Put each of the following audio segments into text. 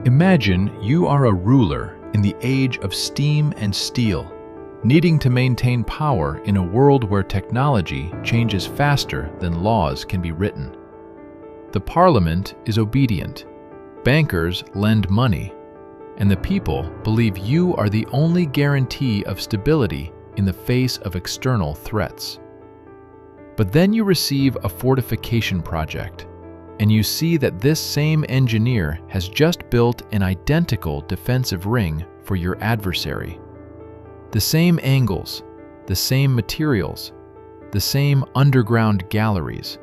Imagine you are a ruler in the age of steam and steel, needing to maintain power in a world where technology changes faster than laws can be written. The parliament is obedient, bankers lend money, and the people believe you are the only guarantee of stability in the face of external threats. But then you receive a fortification project, and you see that this same engineer has just built an identical defensive ring for your adversary. The same angles, the same materials, the same underground galleries.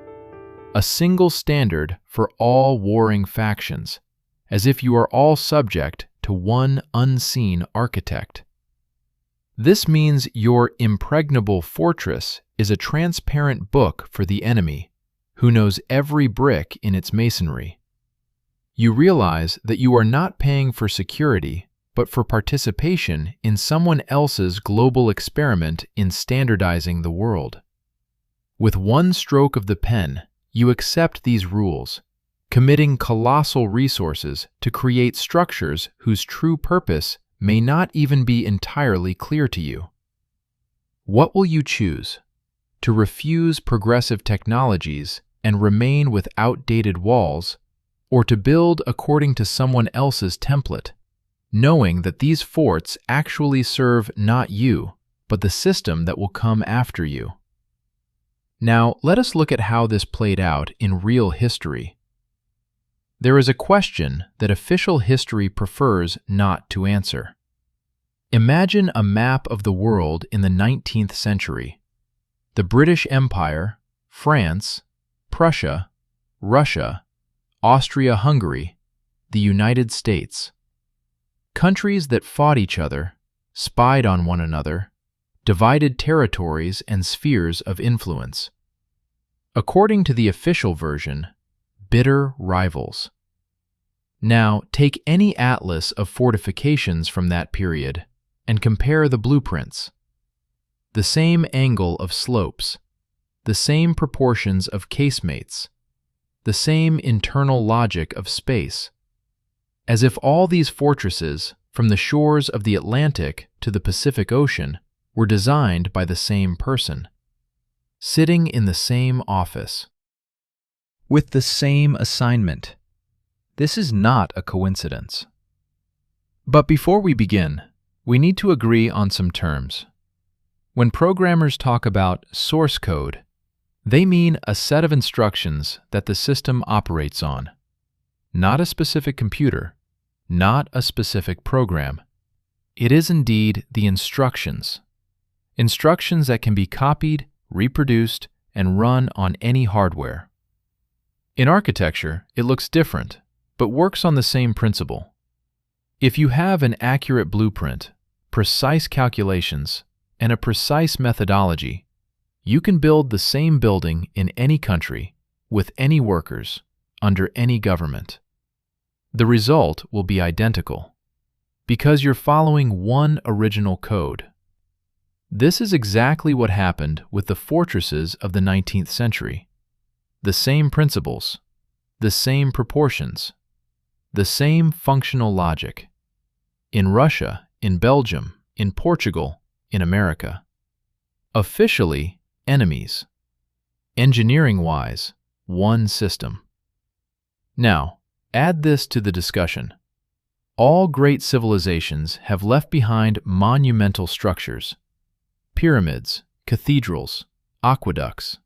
A single standard for all warring factions, as if you are all subject to one unseen architect. This means your impregnable fortress is a transparent book for the enemy, who knows every brick in its masonry. You realize that you are not paying for security, but for participation in someone else's global experiment in standardizing the world. With one stroke of the pen, you accept these rules, committing colossal resources to create structures whose true purpose may not even be entirely clear to you. What will you choose? To refuse progressive technologies and remain with outdated walls, or to build according to someone else's template, knowing that these forts actually serve not you, but the system that will come after you? Now, let us look at how this played out in real history. There is a question that official history prefers not to answer. Imagine a map of the world in the 19th century. The British Empire, France, Prussia, Russia, Austria-Hungary, the United States. Countries that fought each other, spied on one another, divided territories and spheres of influence. According to the official version, bitter rivals. Now, take any atlas of fortifications from that period and compare the blueprints. The same angle of slopes, the same proportions of casemates, the same internal logic of space, as if all these fortresses, from the shores of the Atlantic to the Pacific Ocean, were designed by the same person, sitting in the same office, with the same assignment. This is not a coincidence. But before we begin, we need to agree on some terms. When programmers talk about source code, they mean a set of instructions that the system operates on, not a specific computer, not a specific program. It is indeed the instructions. Instructions that can be copied, reproduced, and run on any hardware. In architecture, it looks different, but works on the same principle. If you have an accurate blueprint, precise calculations, and a precise methodology, you can build the same building in any country, with any workers, under any government. The result will be identical, because you're following one original code. This is exactly what happened with the fortresses of the 19th century. The same principles, the same proportions, the same functional logic. In Russia, in Belgium, in Portugal, in America. Officially, enemies. Engineering-wise, one system. Now, add this to the discussion. All great civilizations have left behind monumental structures. Pyramids, cathedrals, aqueducts.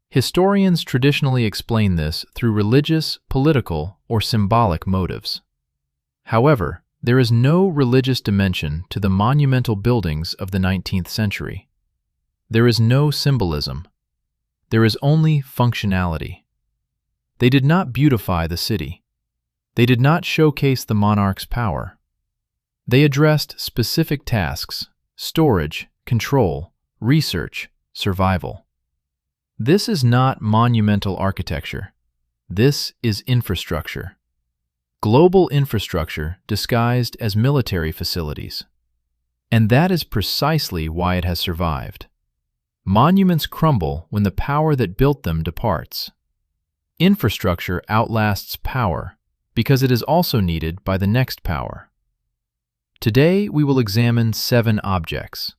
Historians traditionally explain this through religious, political, or symbolic motives. However, there is no religious dimension to the monumental buildings of the 19th century. There is no symbolism. There is only functionality. They did not beautify the city. They did not showcase the monarch's power. They addressed specific tasks: storage, control, research, survival. This is not monumental architecture. This is infrastructure. Global infrastructure disguised as military facilities. And that is precisely why it has survived. Monuments crumble when the power that built them departs. Infrastructure outlasts power, because it is also needed by the next power. Today, we will examine 7 objects.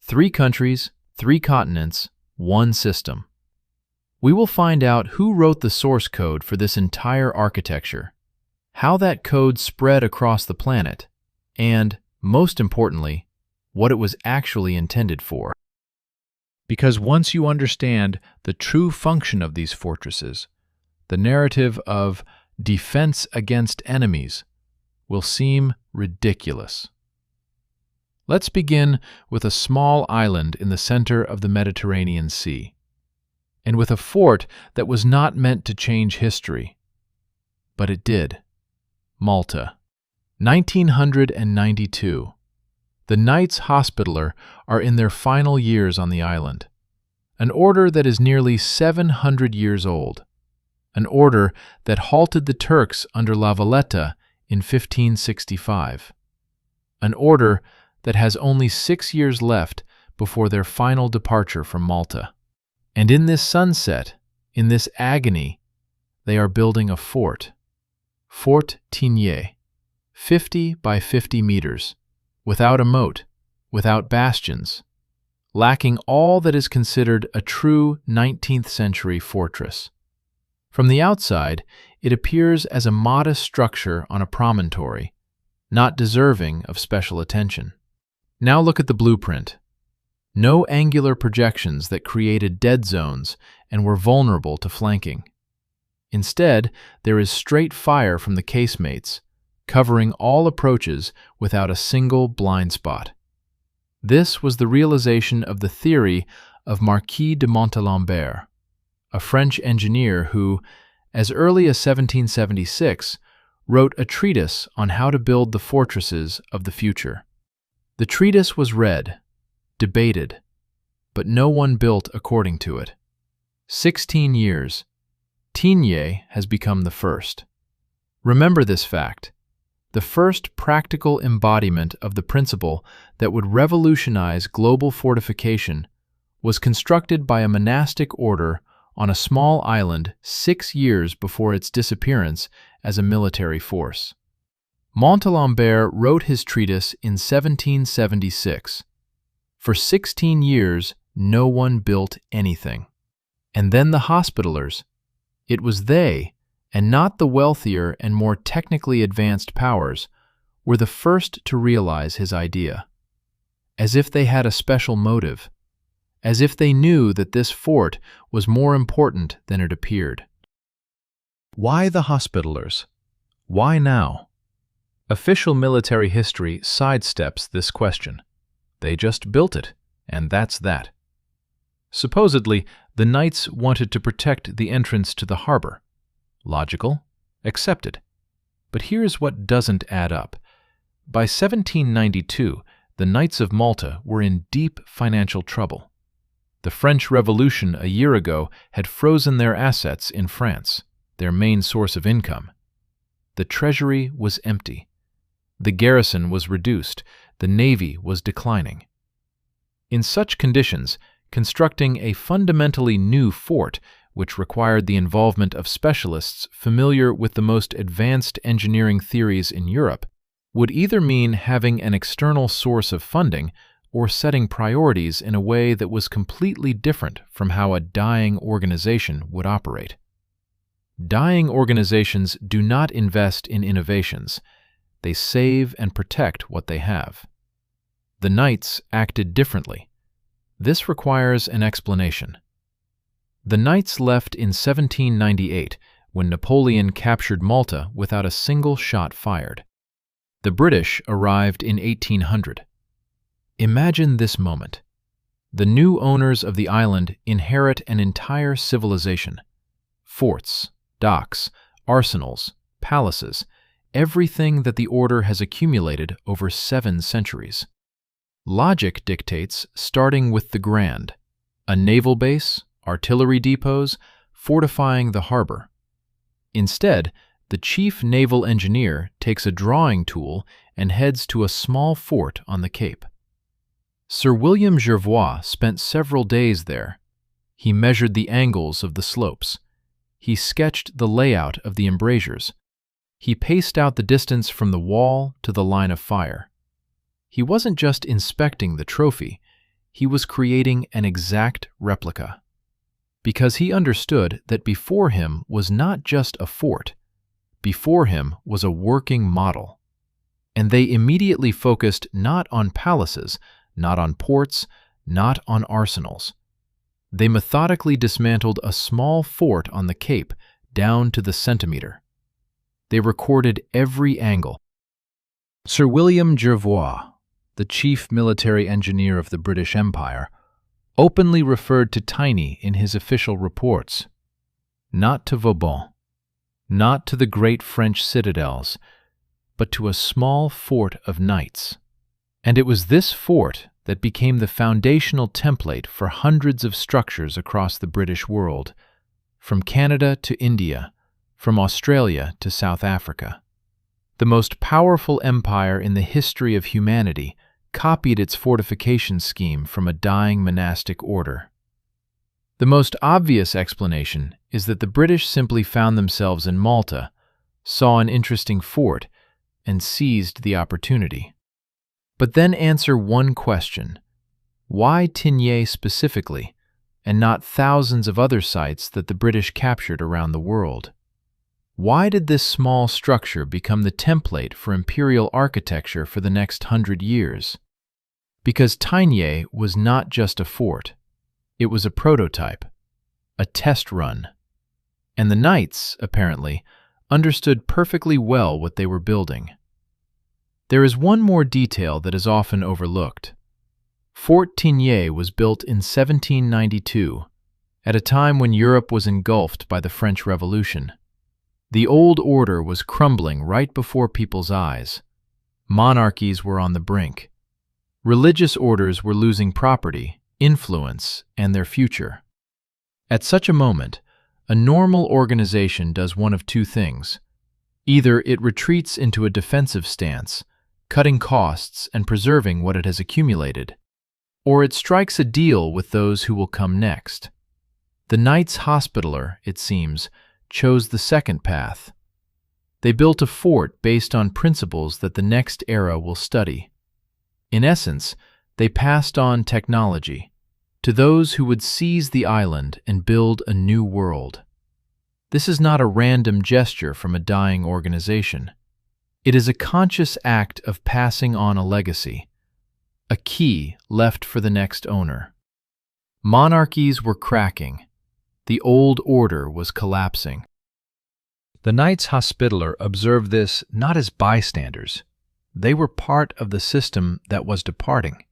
3 countries, 3 continents, 1 system. We will find out who wrote the source code for this entire architecture, how that code spread across the planet, and, most importantly, what it was actually intended for. Because once you understand the true function of these fortresses, the narrative of defense against enemies will seem ridiculous. Let's begin with a small island in the center of the Mediterranean Sea, and with a fort that was not meant to change history, but it did. Malta, 1992. The Knights Hospitaller are in their final years on the island, an order that is nearly 700 years old, an order that halted the Turks under La Valletta in 1565, an order that has only 6 years left before their final departure from Malta. And in this sunset, in this agony, they are building a fort, Fort Tigné, 50 by 50 meters, without a moat, without bastions, lacking all that is considered a true 19th century fortress. From the outside, it appears as a modest structure on a promontory, not deserving of special attention. Now look at the blueprint. No angular projections that created dead zones and were vulnerable to flanking. Instead, there is straight fire from the casemates, covering all approaches without a single blind spot. This was the realization of the theory of Marquis de Montalembert, a French engineer who, as early as 1776, wrote a treatise on how to build the fortresses of the future. The treatise was read, debated, but no one built according to it. 16 years, Tigné has become the first. Remember this fact. The first practical embodiment of the principle that would revolutionize global fortification was constructed by a monastic order on a small island 6 years before its disappearance as a military force. Montalembert wrote his treatise in 1776. For 16 years, no one built anything. And then the Hospitallers. It was they, and not the wealthier and more technically advanced powers, were the first to realize his idea. As if they had a special motive. As if they knew that this fort was more important than it appeared. Why the Hospitallers? Why now? Official military history sidesteps this question. They just built it, and that's that. Supposedly, the knights wanted to protect the entrance to the harbor. Logical, accepted. But here's what doesn't add up. By 1792, the Knights of Malta were in deep financial trouble. The French Revolution a year ago had frozen their assets in France, their main source of income. The treasury was empty. The garrison was reduced. The navy was declining. In such conditions, constructing a fundamentally new fort, which required the involvement of specialists familiar with the most advanced engineering theories in Europe, would either mean having an external source of funding or setting priorities in a way that was completely different from how a dying organization would operate. Dying organizations do not invest in innovations. They save and protect what they have. The Knights acted differently. This requires an explanation. The Knights left in 1798 when Napoleon captured Malta without a single shot fired. The British arrived in 1800. Imagine this moment. The new owners of the island inherit an entire civilization. Forts, docks, arsenals, palaces, everything that the order has accumulated over 7 centuries. Logic dictates starting with the grand, a naval base, artillery depots, fortifying the harbor. Instead, the chief naval engineer takes a drawing tool and heads to a small fort on the Cape. Sir William Jervois spent several days there. He measured the angles of the slopes. He sketched the layout of the embrasures. He paced out the distance from the wall to the line of fire. He wasn't just inspecting the trophy, he was creating an exact replica. Because he understood that before him was not just a fort, before him was a working model. And they immediately focused not on palaces, not on ports, not on arsenals. They methodically dismantled a small fort on the Cape down to the centimeter. They recorded every angle. Sir William Jervois, the chief military engineer of the British Empire, openly referred to Tiny in his official reports. Not to Vauban, not to the great French citadels, but to a small fort of knights. And it was this fort that became the foundational template for hundreds of structures across the British world, from Canada to India, from Australia to South Africa. The most powerful empire in the history of humanity copied its fortification scheme from a dying monastic order. The most obvious explanation is that the British simply found themselves in Malta, saw an interesting fort, and seized the opportunity. But then answer one question: why Tignes specifically, and not thousands of other sites that the British captured around the world? Why did this small structure become the template for imperial architecture for the next 100 years? Because Tignes was not just a fort, it was a prototype, a test run. And the knights, apparently, understood perfectly well what they were building. There is one more detail that is often overlooked. Fort Tignes was built in 1792, at a time when Europe was engulfed by the French Revolution. The old order was crumbling right before people's eyes. Monarchies were on the brink. Religious orders were losing property, influence, and their future. At such a moment, a normal organization does one of two things. Either it retreats into a defensive stance, cutting costs and preserving what it has accumulated, or it strikes a deal with those who will come next. The Knights Hospitaller, it seems, chose the second path. They built a fort based on principles that the next era will study. In essence, they passed on technology to those who would seize the island and build a new world. This is not a random gesture from a dying organization. It is a conscious act of passing on a legacy, a key left for the next owner. Monarchies were cracking. The old order was collapsing. The Knights Hospitaller observed this not as bystanders. They were part of the system that was departing.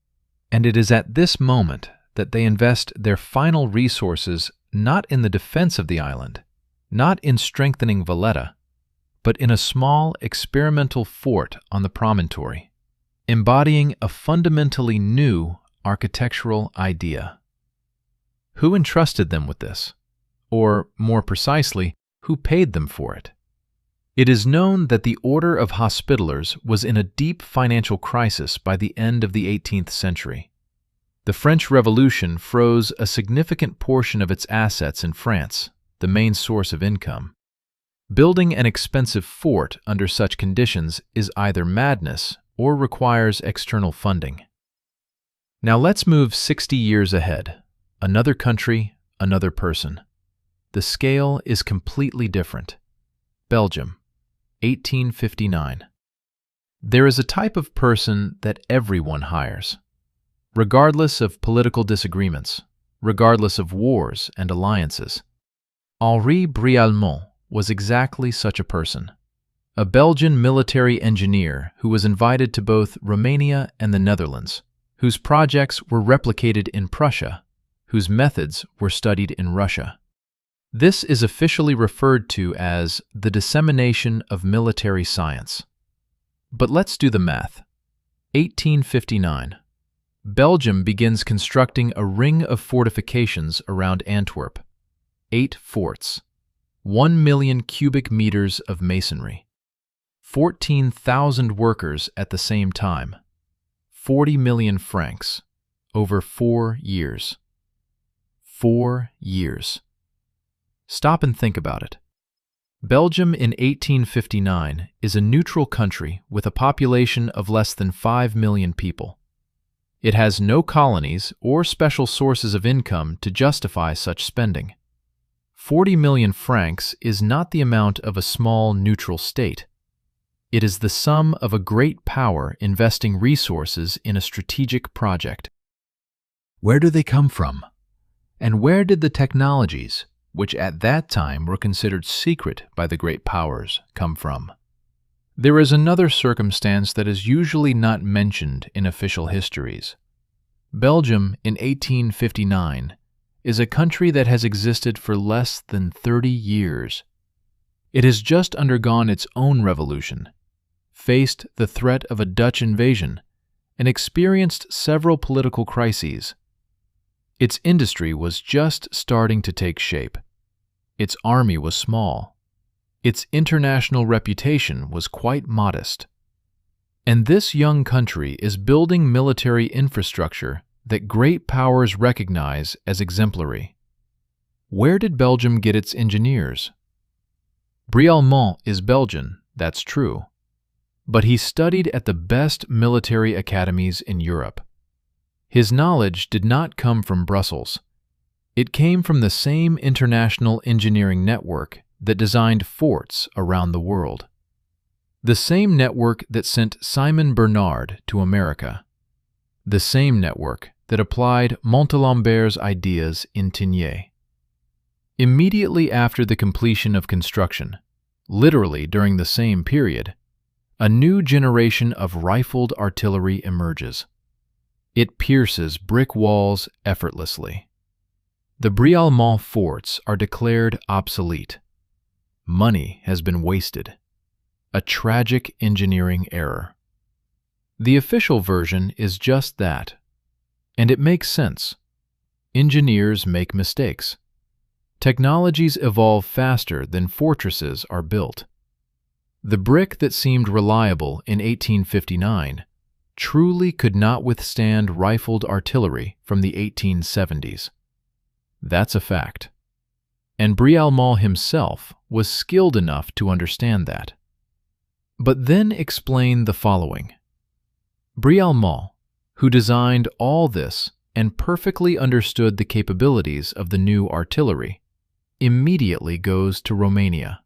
And it is at this moment that they invest their final resources not in the defense of the island, not in strengthening Valletta, but in a small experimental fort on the promontory, embodying a fundamentally new architectural idea. Who entrusted them with this? Or, more precisely, who paid them for it? It is known that the Order of Hospitallers was in a deep financial crisis by the end of the 18th century. The French Revolution froze a significant portion of its assets in France, the main source of income. Building an expensive fort under such conditions is either madness or requires external funding. Now let's move 60 years ahead. Another country, another person. The scale is completely different. Belgium, 1859. There is a type of person that everyone hires, regardless of political disagreements, regardless of wars and alliances. Henri Brialmont was exactly such a person, a Belgian military engineer who was invited to both Romania and the Netherlands, whose projects were replicated in Prussia, whose methods were studied in Russia. This is officially referred to as the dissemination of military science. But let's do the math. 1859. Belgium begins constructing a ring of fortifications around Antwerp. 8 forts. 1 million cubic meters of masonry. 14,000 workers at the same time. 40 million francs. Over 4 years. 4 years. Stop and think about it. Belgium in 1859 is a neutral country with a population of less than 5 million people. It has no colonies or special sources of income to justify such spending. 40 million francs is not the amount of a small neutral state. It is the sum of a great power investing resources in a strategic project. Where do they come from? And where did the technologies, which at that time were considered secret by the great powers, come from? There is another circumstance that is usually not mentioned in official histories. Belgium in 1859 is a country that has existed for less than 30 years. It has just undergone its own revolution, faced the threat of a Dutch invasion, and experienced several political crises. Its industry was just starting to take shape. Its army was small. Its international reputation was quite modest. And this young country is building military infrastructure that great powers recognize as exemplary. Where did Belgium get its engineers? Brialmont is Belgian, that's true. But he studied at the best military academies in Europe. His knowledge did not come from Brussels. It came from the same international engineering network that designed forts around the world. The same network that sent Simon Bernard to America. The same network that applied Montalembert's ideas in Tignes. Immediately after the completion of construction, literally during the same period, a new generation of rifled artillery emerges. It pierces brick walls effortlessly. The Brialmont forts are declared obsolete. Money has been wasted. A tragic engineering error. The official version is just that, and it makes sense. Engineers make mistakes. Technologies evolve faster than fortresses are built. The brick that seemed reliable in 1859 truly could not withstand rifled artillery from the 1870s. That's a fact. And Brialmont himself was skilled enough to understand that. But then explain the following. Brialmont, who designed all this and perfectly understood the capabilities of the new artillery, immediately goes to Romania.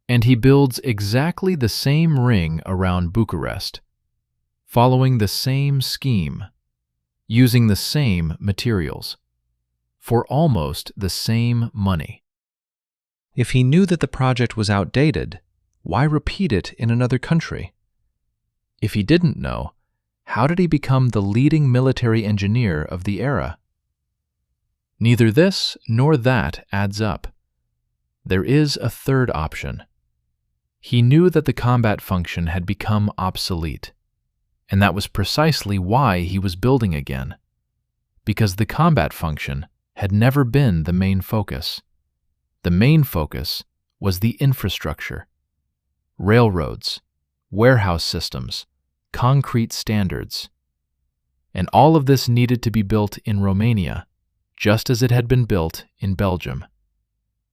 And he builds exactly the same ring around Bucharest, following the same scheme, using the same materials, for almost the same money. If he knew that the project was outdated, why repeat it in another country? If he didn't know, how did he become the leading military engineer of the era? Neither this nor that adds up. There is a third option. He knew that the combat function had become obsolete, and that was precisely why he was building again, because the combat function had never been the main focus. The main focus was the infrastructure. Railroads, warehouse systems, concrete standards. And all of this needed to be built in Romania, just as it had been built in Belgium,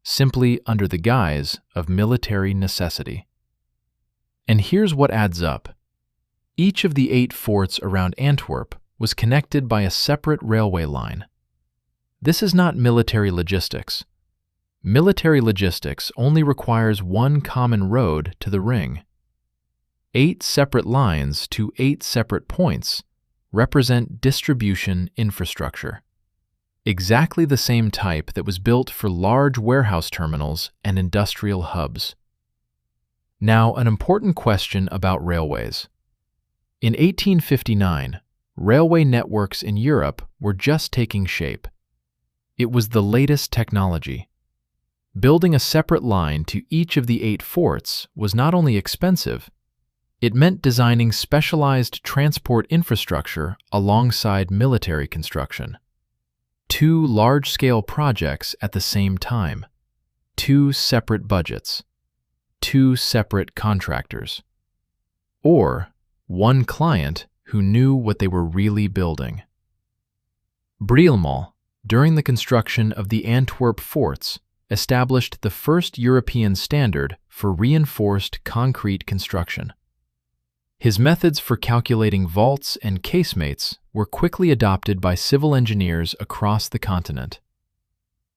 simply under the guise of military necessity. And here's what adds up. Each of the 8 forts around Antwerp was connected by a separate railway line. This is not military logistics. Military logistics only requires one common road to the ring. 8 separate lines to 8 separate points represent distribution infrastructure, exactly the same type that was built for large warehouse terminals and industrial hubs. Now, an important question about railways. In 1859, railway networks in Europe were just taking shape. It was the latest technology. Building a separate line to each of the 8 forts was not only expensive, it meant designing specialized transport infrastructure alongside military construction. 2 large-scale projects at the same time, 2 separate budgets, 2 separate contractors, or 1 client who knew what they were really building. Brialmont, during the construction of the Antwerp forts, established the first European standard for reinforced concrete construction. His methods for calculating vaults and casemates were quickly adopted by civil engineers across the continent.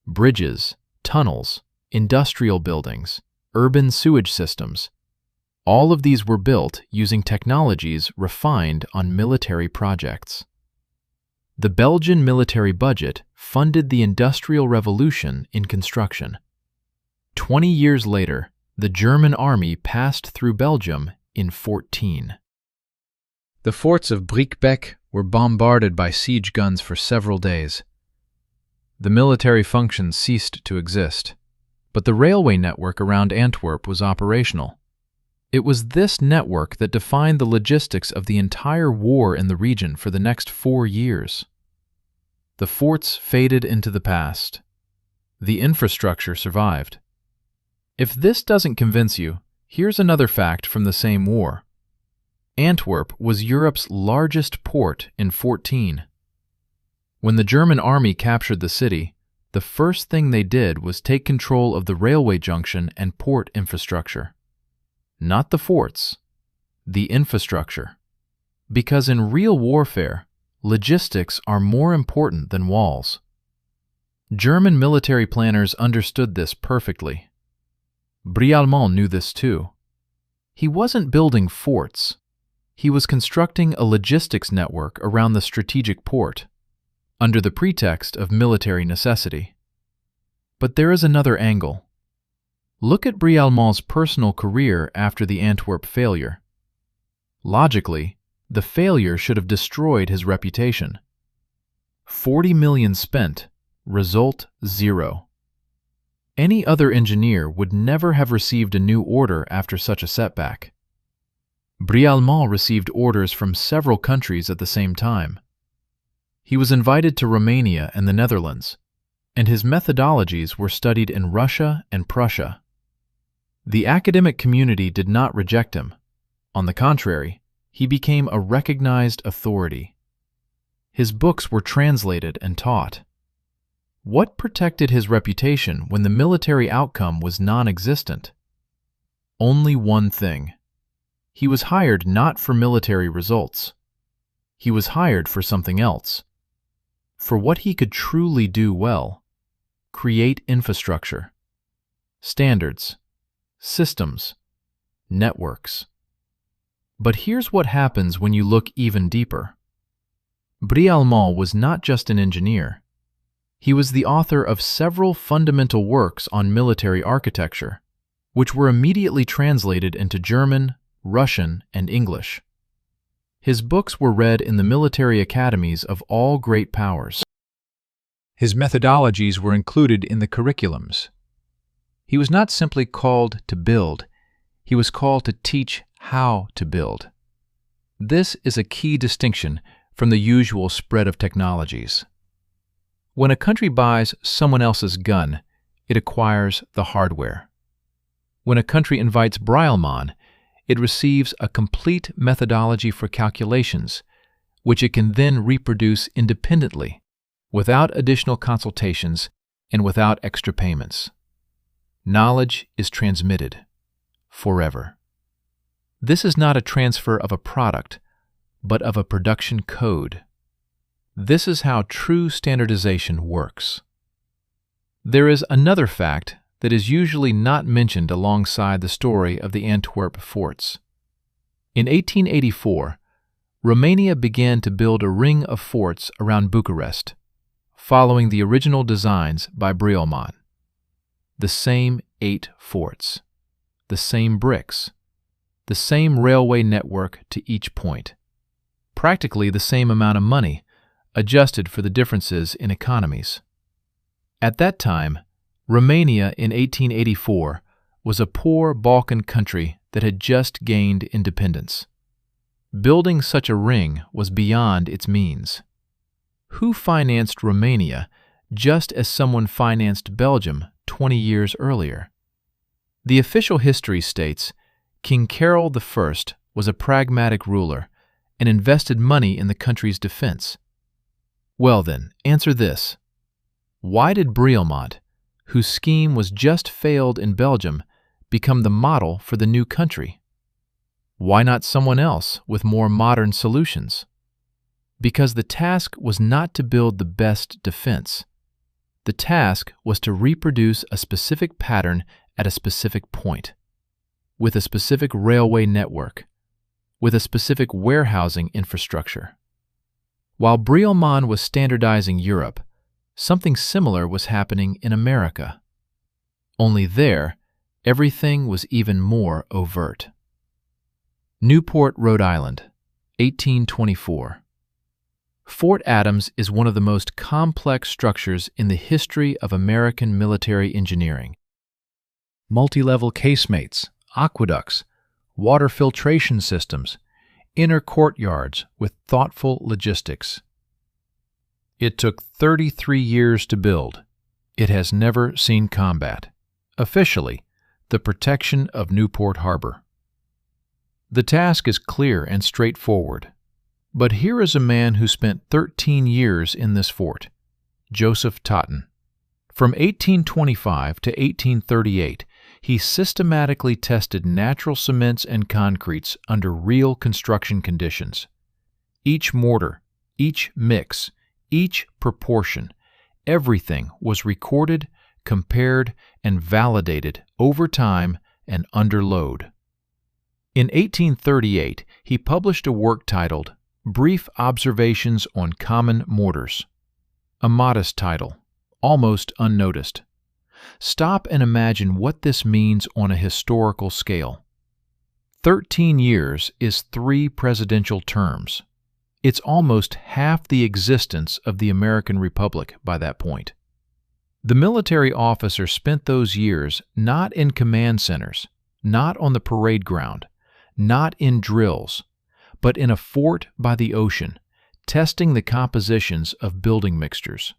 Bridges, tunnels, industrial buildings, urban sewage systems, all of these were built using technologies refined on military projects. The Belgian military budget funded the Industrial Revolution in construction. 20 years later, the German army passed through Belgium in 14. The forts of Bricquebec were bombarded by siege guns for several days. The military functions ceased to exist, but the railway network around Antwerp was operational. It was this network that defined the logistics of the entire war in the region for the next 4 years. The forts faded into the past. The infrastructure survived. If this doesn't convince you, here's another fact from the same war. Antwerp was Europe's largest port in 14. When the German army captured the city, the first thing they did was take control of the railway junction and port infrastructure. Not the forts, the infrastructure. Because in real warfare, logistics are more important than walls. German military planners understood this perfectly. Brialmont knew this too. He wasn't building forts. He was constructing a logistics network around the strategic port, under the pretext of military necessity. But there is another angle. Look at Brialmont's personal career after the Antwerp failure. Logically, the failure should have destroyed his reputation. 40 million spent, result 0. Any other engineer would never have received a new order after such a setback. Brialmont received orders from several countries at the same time. He was invited to Romania and the Netherlands, and his methodologies were studied in Russia and Prussia. The academic community did not reject him. On the contrary, he became a recognized authority. His books were translated and taught. What protected his reputation when the military outcome was non-existent? Only one thing. He was hired not for military results. He was hired for something else. For what he could truly do well: create infrastructure, standards, systems, networks. But here's what happens when you look even deeper. Brialmont was not just an engineer. He was the author of several fundamental works on military architecture, which were immediately translated into German, Russian, and English. His books were read in the military academies of all great powers. His methodologies were included in the curriculums. He was not simply called to build, he was called to teach how to build. This is a key distinction from the usual spread of technologies. When a country buys someone else's gun, it acquires the hardware. When a country invites Brialmont, it receives a complete methodology for calculations, which it can then reproduce independently, without additional consultations and without extra payments. Knowledge is transmitted forever. This is not a transfer of a product, but of a production code. This is how true standardization works. There is another fact that is usually not mentioned alongside the story of the Antwerp forts. In 1884, Romania began to build a ring of forts around Bucharest, following the original designs by Brialmont. The same 8 forts, the same bricks, the same railway network to each point, practically the same amount of money, adjusted for the differences in economies. At that time, Romania in 1884 was a poor Balkan country that had just gained independence. Building such a ring was beyond its means. Who financed Romania just as someone financed Belgium 20 years earlier? The official history states King Carol I was a pragmatic ruler and invested money in the country's defense. Well then, answer this. Why did Brialmont, whose scheme was just failed in Belgium, become the model for the new country? Why not someone else with more modern solutions? Because the task was not to build the best defense. The task was to reproduce a specific pattern at a specific point, with a specific railway network, with a specific warehousing infrastructure. While Brielman was standardizing Europe, something similar was happening in America. Only there, everything was even more overt. Newport, Rhode Island, 1824. Fort Adams is one of the most complex structures in the history of American military engineering. Multi-level casemates, aqueducts, water filtration systems, inner courtyards with thoughtful logistics. It took 33 years to build. It has never seen combat. Officially, the protection of Newport Harbor. The task is clear and straightforward. But here is a man who spent 13 years in this fort, Joseph Totten. From 1825 to 1838, he systematically tested natural cements and concretes under real construction conditions. Each mortar, each mix, each proportion, everything was recorded, compared, and validated over time and under load. In 1838, he published a work titled Brief Observations on Common Mortars. A modest title, almost unnoticed. Stop and imagine what this means on a historical scale. 13 years is 3 presidential terms. It's almost half the existence of the American Republic by that point. The military officer spent those years not in command centers, not on the parade ground, not in drills, but in a fort by the ocean, testing the compositions of building mixtures,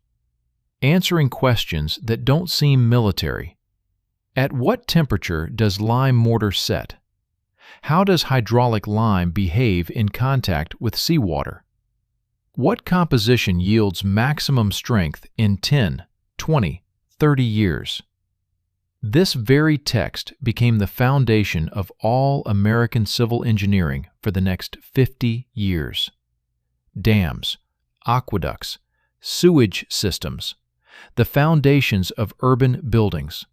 answering questions that don't seem military. At what temperature does lime mortar set? How does hydraulic lime behave in contact with seawater? What composition yields maximum strength in 10, 20, 30 years? This very text became the foundation of all American civil engineering for the next 50 years. Dams, aqueducts, sewage systems, the foundations of urban buildings,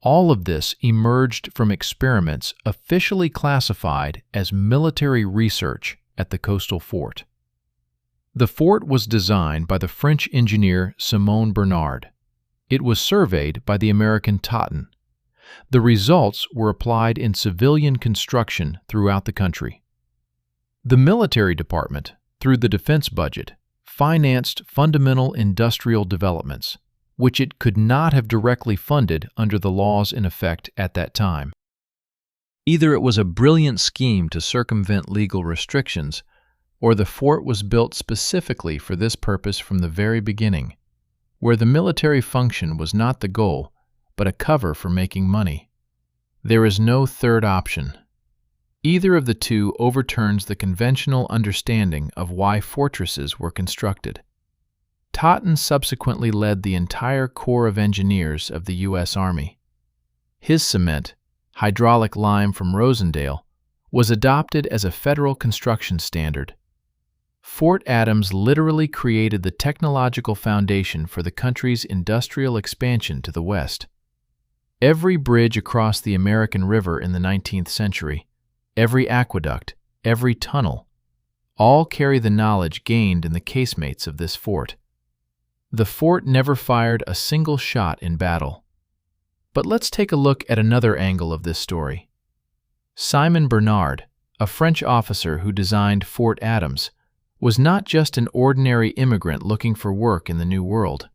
all of this emerged from experiments officially classified as military research at the coastal fort. The fort was designed by the French engineer Simon Bernard. It was surveyed by the American Totten. The results were applied in civilian construction throughout the country. The military department, through the defense budget, financed fundamental industrial developments, which it could not have directly funded under the laws in effect at that time. Either it was a brilliant scheme to circumvent legal restrictions, or the fort was built specifically for this purpose from the very beginning, where the military function was not the goal, but a cover for making money. There is no third option. Either of the two overturns the conventional understanding of why fortresses were constructed. Totten subsequently led the entire Corps of Engineers of the U.S. Army. His cement, hydraulic lime from Rosendale, was adopted as a federal construction standard. Fort Adams literally created the technological foundation for the country's industrial expansion to the west. Every bridge across the American River in the 19th century, every aqueduct, every tunnel, all carry the knowledge gained in the casemates of this fort. The fort never fired a single shot in battle. But let's take a look at another angle of this story. Simon Bernard, a French officer who designed Fort Adams, was not just an ordinary immigrant looking for work in the New World.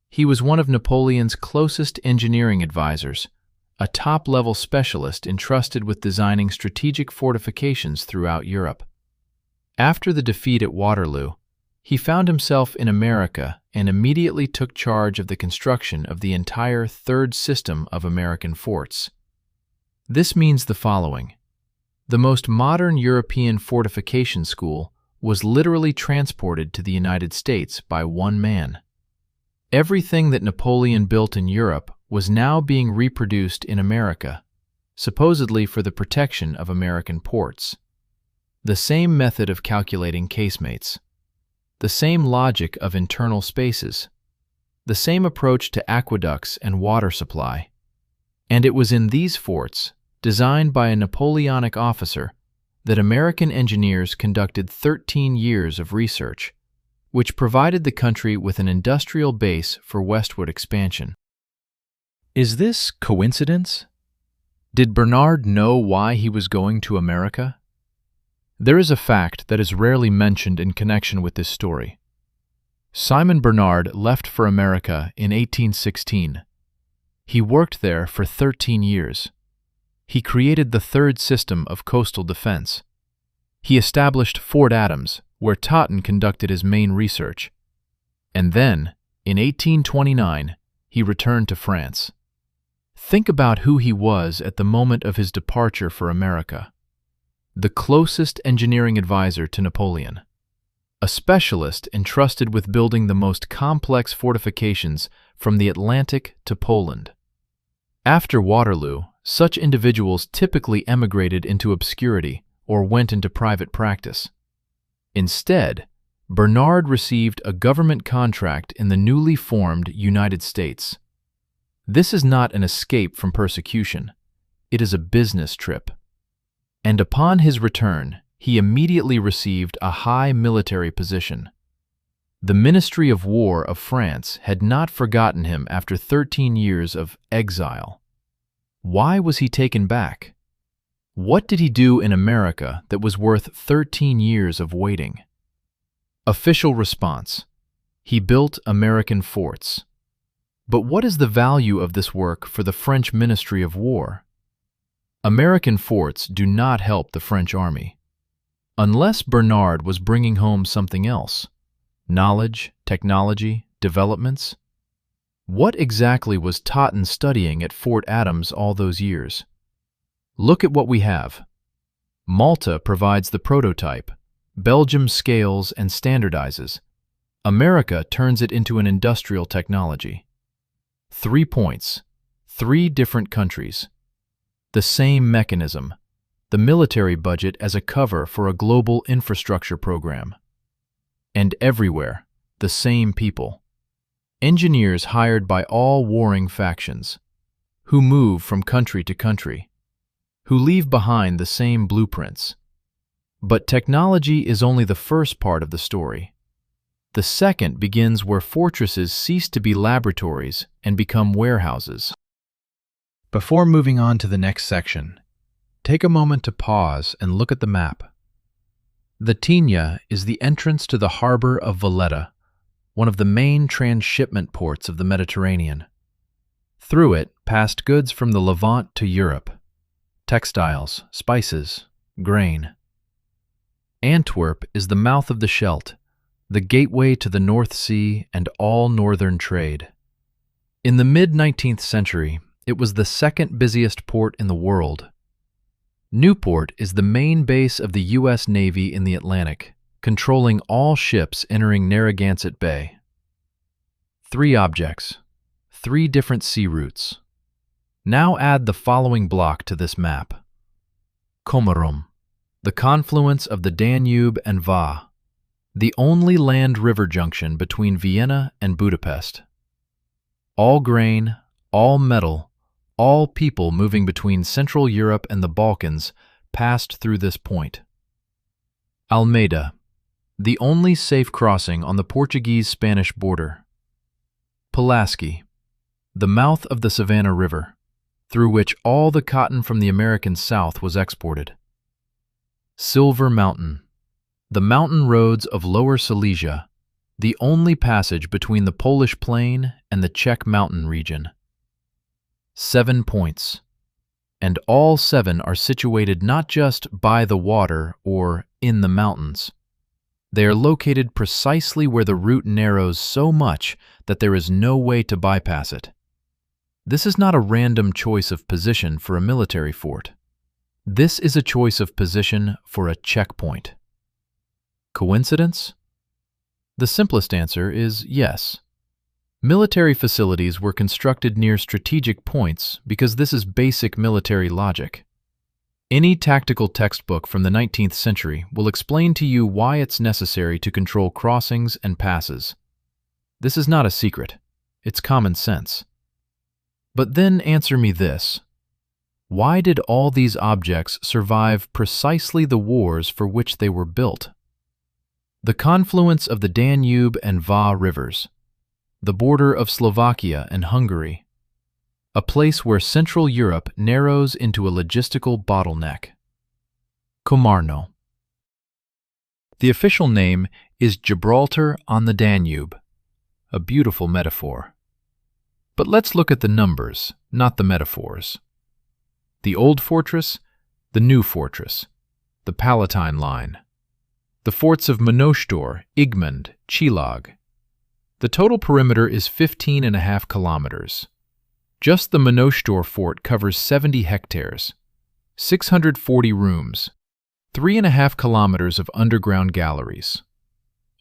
He was one of Napoleon's closest engineering advisors, a top-level specialist entrusted with designing strategic fortifications throughout Europe. After the defeat at Waterloo, he found himself in America and immediately took charge of the construction of the entire third system of American forts. This means the following. The most modern European fortification school was literally transported to the United States by one man. Everything that Napoleon built in Europe was now being reproduced in America, supposedly for the protection of American ports. The same method of calculating casemates, the same logic of internal spaces, the same approach to aqueducts and water supply. And it was in these forts, designed by a Napoleonic officer, that American engineers conducted 13 years of research, which provided the country with an industrial base for westward expansion. Is this coincidence? Did Bernard know why he was going to America? There is a fact that is rarely mentioned in connection with this story. Simon Bernard left for America in 1816. He worked there for 13 years. He created the third system of coastal defense. He established Fort Adams, where Totten conducted his main research. And then, in 1829, he returned to France. Think about who he was at the moment of his departure for America. The closest engineering advisor to Napoleon. A specialist entrusted with building the most complex fortifications from the Atlantic to Poland. After Waterloo, such individuals typically emigrated into obscurity or went into private practice. Instead, Bernard received a government contract in the newly formed United States. This is not an escape from persecution. It is a business trip. And upon his return, he immediately received a high military position. The Ministry of War of France had not forgotten him after 13 years of exile. Why was he taken back? What did he do in America that was worth 13 years of waiting? Official response: he built American forts. But what is the value of this work for the French Ministry of War? American forts do not help the French army. Unless Bernard was bringing home something else: knowledge, technology, developments. What exactly was Totten studying at Fort Adams all those years? Look at what we have. Malta provides the prototype. Belgium scales and standardizes. America turns it into an industrial technology. 3 points. 3 different countries. The same mechanism. The military budget as a cover for a global infrastructure program. And everywhere, the same people. Engineers hired by all warring factions, who move from country to country, who leave behind the same blueprints. But technology is only the first part of the story. The second begins where fortresses cease to be laboratories and become warehouses. Before moving on to the next section, take a moment to pause and look at the map. The Tigna is the entrance to the harbor of Valletta, one of the main transshipment ports of the Mediterranean. Through it passed goods from the Levant to Europe: textiles, spices, grain. Antwerp is the mouth of the Scheldt, the gateway to the North Sea and all northern trade. In the mid-19th century, it was the second busiest port in the world. Newport is the main base of the U.S. Navy in the Atlantic, controlling all ships entering Narragansett Bay. 3 objects, 3 different sea routes. Now add the following block to this map. Komárom, the confluence of the Danube and Váh, the only land river junction between Vienna and Budapest. All grain, all metal, all people moving between Central Europe and the Balkans passed through this point. Almeida, the only safe crossing on the Portuguese-Spanish border. Pulaski, the mouth of the Savannah River, through which all the cotton from the American South was exported. Silver Mountain, the mountain roads of Lower Silesia, the only passage between the Polish plain and the Czech mountain region. 7 points, and all 7 are situated not just by the water or in the mountains. They are located precisely where the route narrows so much that there is no way to bypass it. This is not a random choice of position for a military fort. This is a choice of position for a checkpoint. Coincidence? The simplest answer is yes. Military facilities were constructed near strategic points because this is basic military logic. Any tactical textbook from the 19th century will explain to you why it's necessary to control crossings and passes. This is not a secret. It's common sense. But then answer me this. Why did all these objects survive precisely the wars for which they were built? The confluence of the Danube and Va rivers, the border of Slovakia and Hungary, a place where Central Europe narrows into a logistical bottleneck. Komarno. The official name is Gibraltar on the Danube, a beautiful metaphor. But let's look at the numbers, not the metaphors. The old fortress, the new fortress, the Palatine Line, the forts of Monostor, Igmund, Chilag. The total perimeter is 15.5 kilometers. Just the Monostor fort covers 70 hectares, 640 rooms, 3.5 kilometers of underground galleries.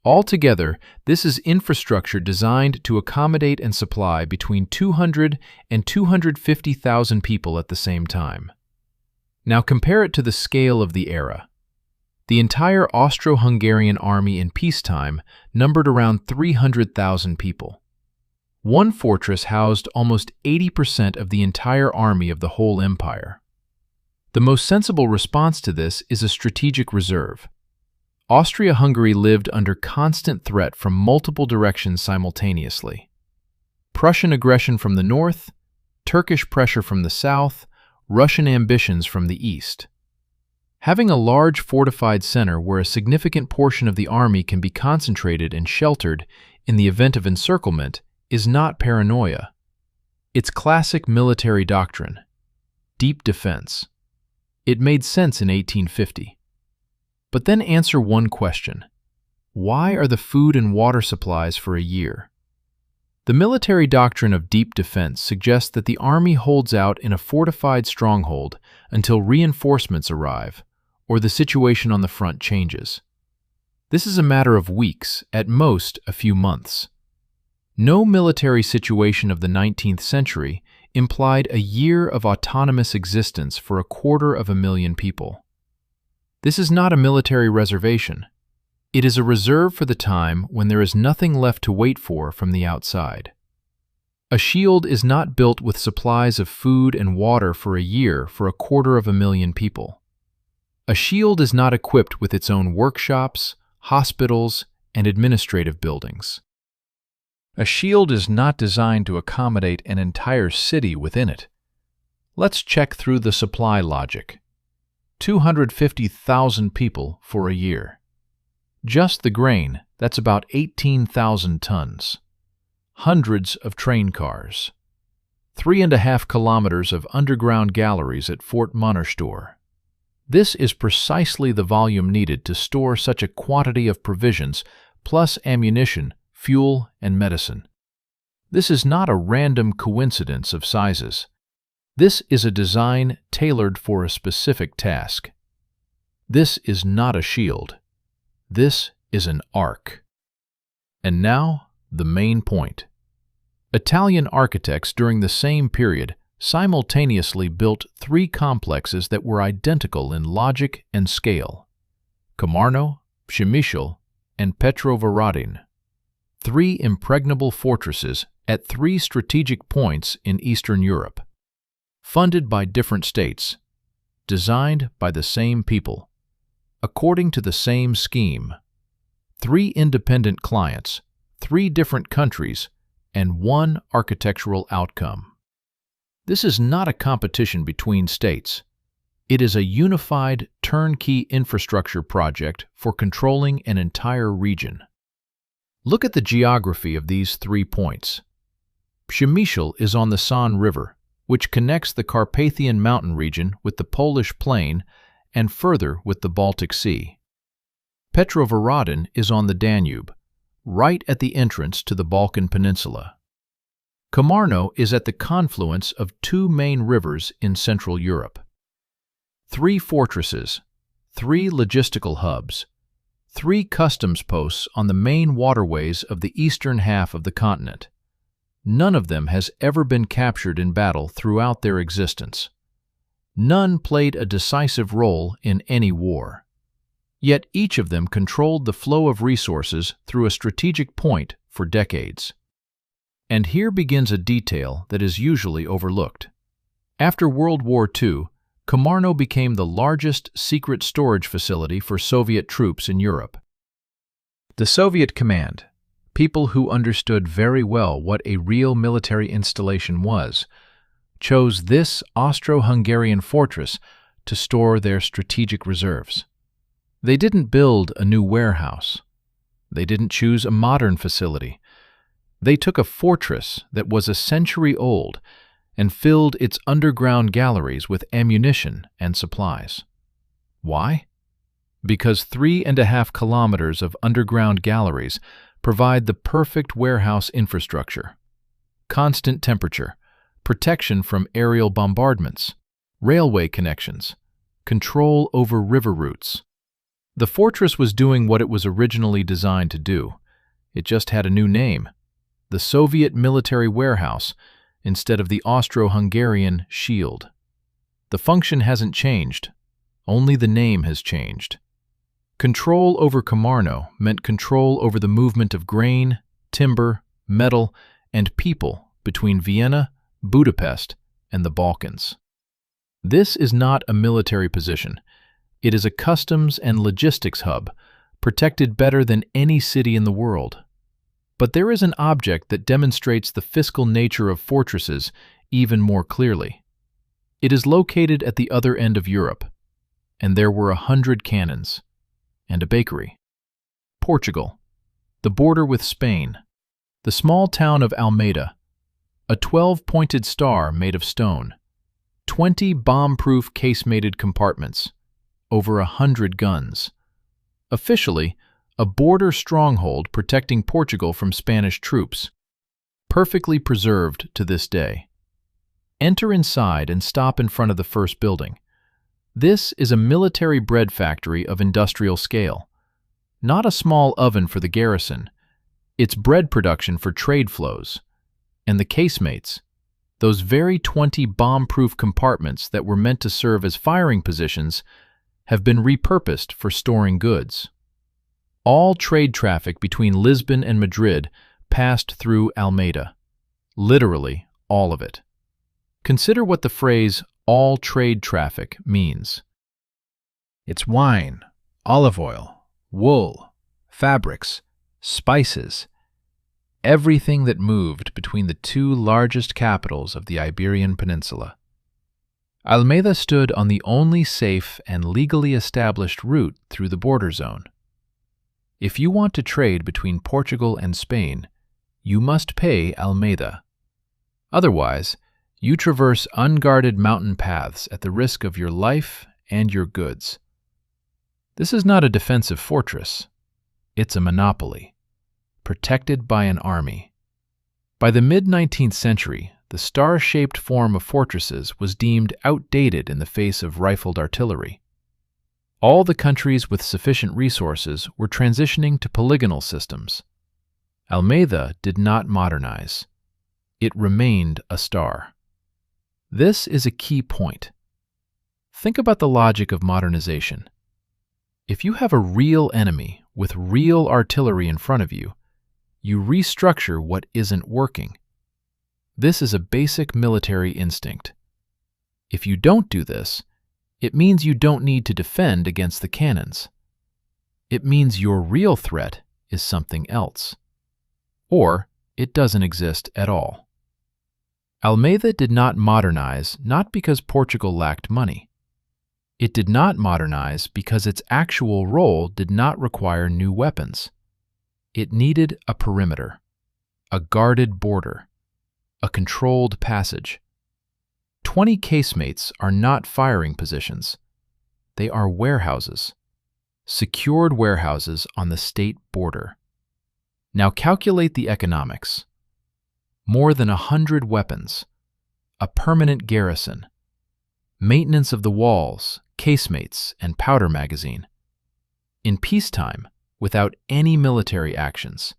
Altogether, this is infrastructure designed to accommodate and supply between 200 and 250,000 people at the same time. Now compare it to the scale of the era. The entire Austro-Hungarian army in peacetime numbered around 300,000 people. One fortress housed almost 80% of the entire army of the whole empire. The most sensible response to this is a strategic reserve. Austria-Hungary lived under constant threat from multiple directions simultaneously. Prussian aggression from the north, Turkish pressure from the south, Russian ambitions from the east. Having a large fortified center where a significant portion of the army can be concentrated and sheltered in the event of encirclement is not paranoia. It's classic military doctrine. Deep defense. It made sense in 1850. But then answer one question. Why are the food and water supplies for a year? The military doctrine of deep defense suggests that the army holds out in a fortified stronghold until reinforcements arrive or the situation on the front changes. This is a matter of weeks, at most a few months. No military situation of the 19th century implied a year of autonomous existence for 250,000 people. This is not a military reservation. It is a reserve for the time when there is nothing left to wait for from the outside. A shield is not built with supplies of food and water for a year for 250,000 people. A shield is not equipped with its own workshops, hospitals, and administrative buildings. A shield is not designed to accommodate an entire city within it. Let's check through the supply logic. 250,000 people for a year. Just the grain, that's about 18,000 tons. Hundreds of train cars. 3.5 kilometers of underground galleries at Fort Monostor. This is precisely the volume needed to store such a quantity of provisions, plus ammunition, fuel, and medicine. This is not a random coincidence of sizes. This is a design tailored for a specific task. This is not a shield. This is an ark. And now, the main point. Italian architects during the same period simultaneously built 3 complexes that were identical in logic and scale: Komarno, Przemyśl, and Petrovaradin. 3 impregnable fortresses at 3 strategic points in Eastern Europe. Funded by different states. Designed by the same people. According to the same scheme. 3 independent clients, 3 different countries, and 1 architectural outcome. This is not a competition between states. It is a unified, turnkey infrastructure project for controlling an entire region. Look at the geography of these 3 points. Przemyśl is on the San River, which connects the Carpathian mountain region with the Polish plain and further with the Baltic Sea. Petrovaradin is on the Danube, right at the entrance to the Balkan Peninsula. Komarno is at the confluence of 2 main rivers in Central Europe. 3 fortresses, 3 logistical hubs, 3 customs posts on the main waterways of the eastern half of the continent, None of them has ever been captured in battle throughout their existence. None played a decisive role in any war. Yet each of them controlled the flow of resources through a strategic point for decades. And here begins a detail that is usually overlooked. After World War II, Komarno became the largest secret storage facility for Soviet troops in Europe. The Soviet command, people who understood very well what a real military installation was, chose this Austro-Hungarian fortress to store their strategic reserves. They didn't build a new warehouse. They didn't choose a modern facility. They took a fortress that was a century old and filled its underground galleries with ammunition and supplies. Why? Because 3.5 kilometers of underground galleries provide the perfect warehouse infrastructure: constant temperature, protection from aerial bombardments, railway connections, control over river routes. The fortress was doing what it was originally designed to do. It just had a new name: the Soviet Military Warehouse instead of the Austro-Hungarian Shield. The function hasn't changed, only the name has changed. Control over Komarno meant control over the movement of grain, timber, metal, and people between Vienna, Budapest, and the Balkans. This is not a military position. It is a customs and logistics hub, protected better than any city in the world. But there is an object that demonstrates the fiscal nature of fortresses even more clearly. It is located at the other end of Europe, and there were 100 cannons and a bakery. Portugal, the border with Spain, the small town of Almeida, a 12-pointed star made of stone, 20 bomb-proof casemated compartments, over 100 guns. Officially, a border stronghold protecting Portugal from Spanish troops, perfectly preserved to this day. Enter inside and stop in front of the first building. This is a military bread factory of industrial scale. Not a small oven for the garrison. It's bread production for trade flows. And the casemates, those very 20 bomb-proof compartments that were meant to serve as firing positions, have been repurposed for storing goods. All trade traffic between Lisbon and Madrid passed through Almeida. Literally, all of it. Consider what the phrase "all trade traffic" means. It's wine, olive oil, wool, fabrics, spices, everything that moved between the two largest capitals of the Iberian Peninsula. Almeida stood on the only safe and legally established route through the border zone. If you want to trade between Portugal and Spain, you must pay Almeida. Otherwise, you traverse unguarded mountain paths at the risk of your life and your goods. This is not a defensive fortress. It's a monopoly, protected by an army. By the mid-19th century, the star-shaped form of fortresses was deemed outdated in the face of rifled artillery. All the countries with sufficient resources were transitioning to polygonal systems. Almeida did not modernize. It remained a star. This is a key point. Think about the logic of modernization. If you have a real enemy with real artillery in front of you, you restructure what isn't working. This is a basic military instinct. If you don't do this, it means you don't need to defend against the cannons. It means your real threat is something else. Or it doesn't exist at all. Almeida did not modernize not because Portugal lacked money. It did not modernize because its actual role did not require new weapons. It needed a perimeter, a guarded border, a controlled passage. 20 casemates are not firing positions. They are warehouses, secured warehouses on the state border. Now calculate the economics. More than 100 weapons, a permanent garrison, maintenance of the walls, casemates, and powder magazine. In peacetime, without any military actions.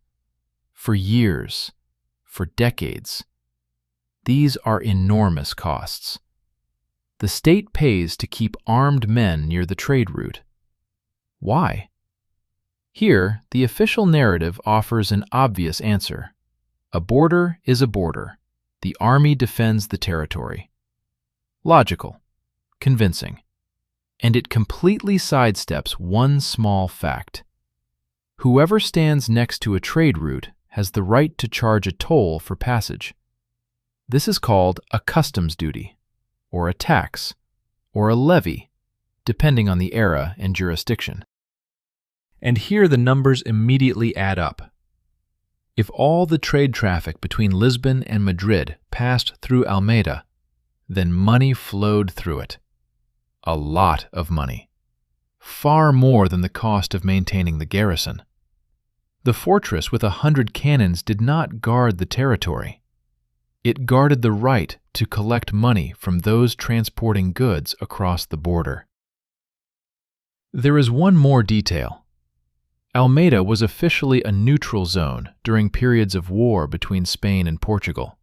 For years, for decades. These are enormous costs. The state pays to keep armed men near the trade route. Why? Here, the official narrative offers an obvious answer. A border is a border. The army defends the territory. Logical, convincing, and it completely sidesteps one small fact. Whoever stands next to a trade route has the right to charge a toll for passage. This is called a customs duty, or a tax, or a levy, depending on the era and jurisdiction. And here the numbers immediately add up. If all the trade traffic between Lisbon and Madrid passed through Almeida, then money flowed through it. A lot of money. Far more than the cost of maintaining the garrison. The fortress with 100 cannons did not guard the territory. It guarded the right to collect money from those transporting goods across the border. There is one more detail. Almeida was officially a neutral zone during periods of war between Spain and Portugal.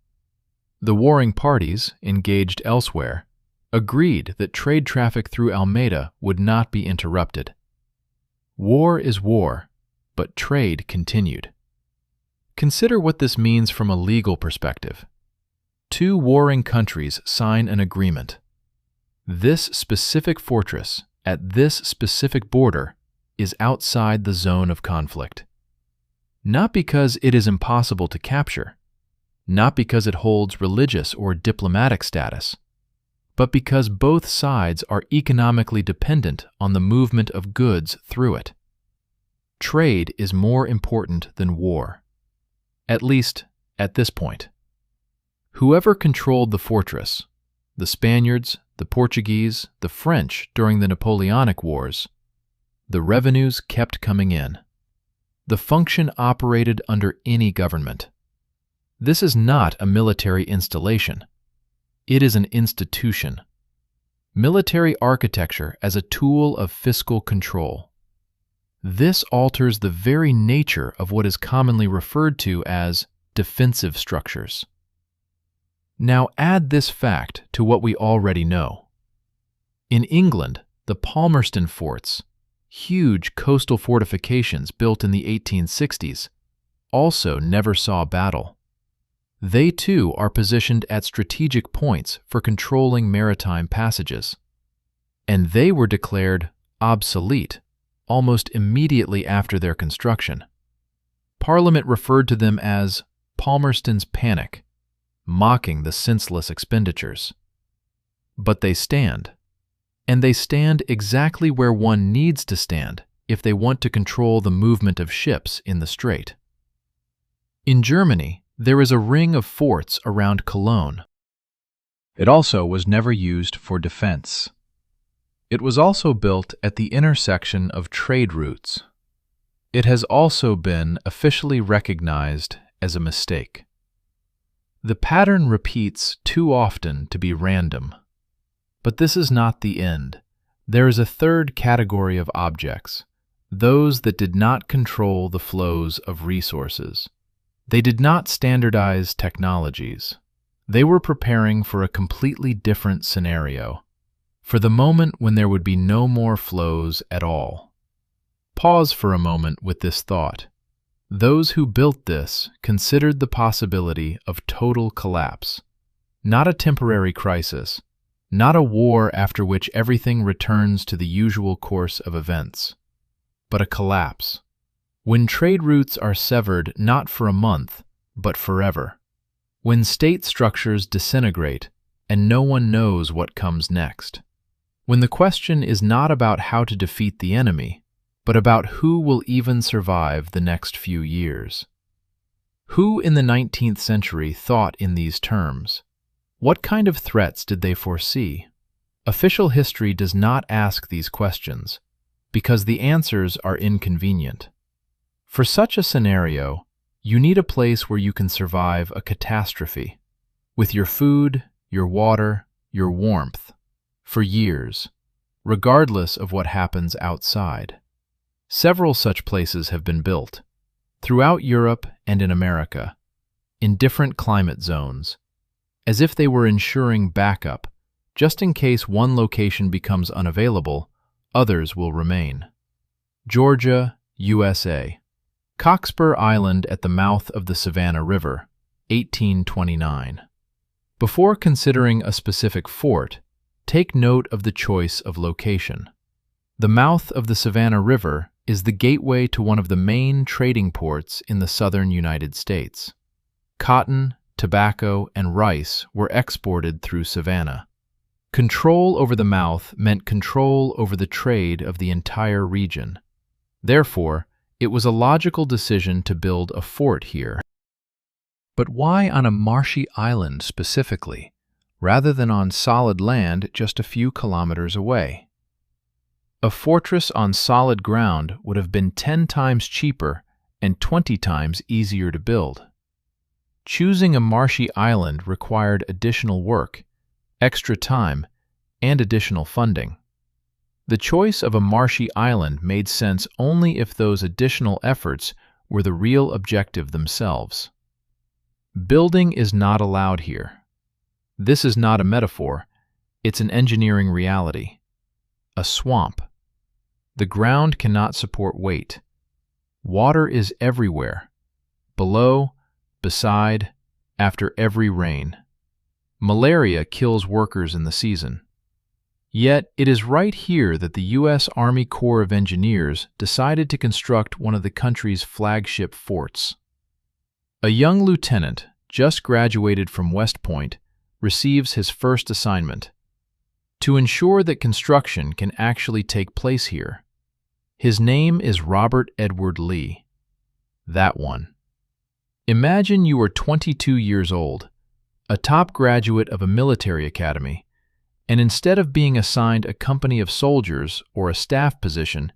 The warring parties, engaged elsewhere, agreed that trade traffic through Almeida would not be interrupted. War is war, but trade continued. Consider what this means from a legal perspective. Two warring countries sign an agreement. This specific fortress, at this specific border, is outside the zone of conflict. Not because it is impossible to capture, not because it holds religious or diplomatic status, but because both sides are economically dependent on the movement of goods through it. Trade is more important than war, at least at this point. Whoever controlled the fortress, the Spaniards, the Portuguese, the French during the Napoleonic Wars, the revenues kept coming in. The function operated under any government. This is not a military installation. It is an institution. Military architecture as a tool of fiscal control. This alters the very nature of what is commonly referred to as defensive structures. Now add this fact to what we already know. In England, the Palmerston forts, huge coastal fortifications built in the 1860s, also never saw battle. They too are positioned at strategic points for controlling maritime passages. And they were declared obsolete almost immediately after their construction. Parliament referred to them as Palmerston's Panic, mocking the senseless expenditures. But they stand. And they stand exactly where one needs to stand if they want to control the movement of ships in the strait. In Germany, there is a ring of forts around Cologne. It also was never used for defense. It was also built at the intersection of trade routes. It has also been officially recognized as a mistake. The pattern repeats too often to be random. But this is not the end. There is a third category of objects, those that did not control the flows of resources. They did not standardize technologies. They were preparing for a completely different scenario, for the moment when there would be no more flows at all. Pause for a moment with this thought. Those who built this considered the possibility of total collapse, not a temporary crisis, not a war after which everything returns to the usual course of events, but a collapse. When trade routes are severed not for a month, but forever. When state structures disintegrate and no one knows what comes next. When the question is not about how to defeat the enemy, but about who will even survive the next few years. Who in the 19th century thought in these terms? What kind of threats did they foresee? Official history does not ask these questions, because the answers are inconvenient. For such a scenario, you need a place where you can survive a catastrophe, with your food, your water, your warmth, for years, regardless of what happens outside. Several such places have been built, throughout Europe and in America. in different climate zones, as if they were ensuring backup. Just in case one location becomes unavailable, others will remain. Georgia, USA. Cockspur Island at the mouth of the Savannah River, 1829. Before considering a specific fort, take note of the choice of location. The mouth of the Savannah River is the gateway to one of the main trading ports in the southern United States. Cotton, tobacco, and rice were exported through Savannah. Control over the mouth meant control over the trade of the entire region. Therefore, it was a logical decision to build a fort here. But why on a marshy island specifically, rather than on solid land just a few kilometers away? A fortress on solid ground would have been 10 times cheaper and 20 times easier to build. Choosing a marshy island required additional work, extra time, and additional funding. The choice of a marshy island made sense only if those additional efforts were the real objective themselves. Building is not allowed here. This is not a metaphor, it's an engineering reality. A swamp. The ground cannot support weight. Water is everywhere, below, beside, after every rain. Malaria kills workers in the season. Yet, it is right here that the U.S. Army Corps of Engineers decided to construct one of the country's flagship forts. A young lieutenant, just graduated from West Point, receives his first assignment: to ensure that construction can actually take place here. His name is Robert Edward Lee. That one. Imagine you are 22 years old, a top graduate of a military academy, and instead of being assigned a company of soldiers or a staff position,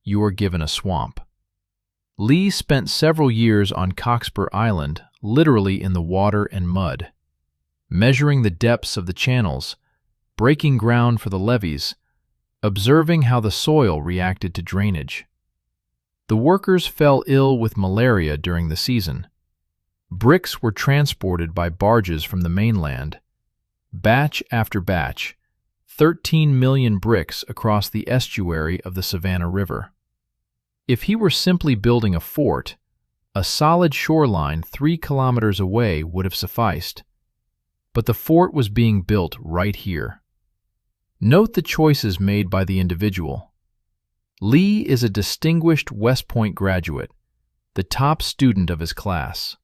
you are given a swamp. Lee spent several years on Cockspur Island, literally in the water and mud, measuring the depths of the channels, breaking ground for the levees, observing how the soil reacted to drainage. The workers fell ill with malaria during the season. Bricks were transported by barges from the mainland. Batch after batch, 13 million bricks across the estuary of the Savannah River. If he were simply building a fort, a solid shoreline 3 kilometers away would have sufficed. But the fort was being built right here. Note the choices made by the individual. Lee is a distinguished West Point graduate, the top student of his class.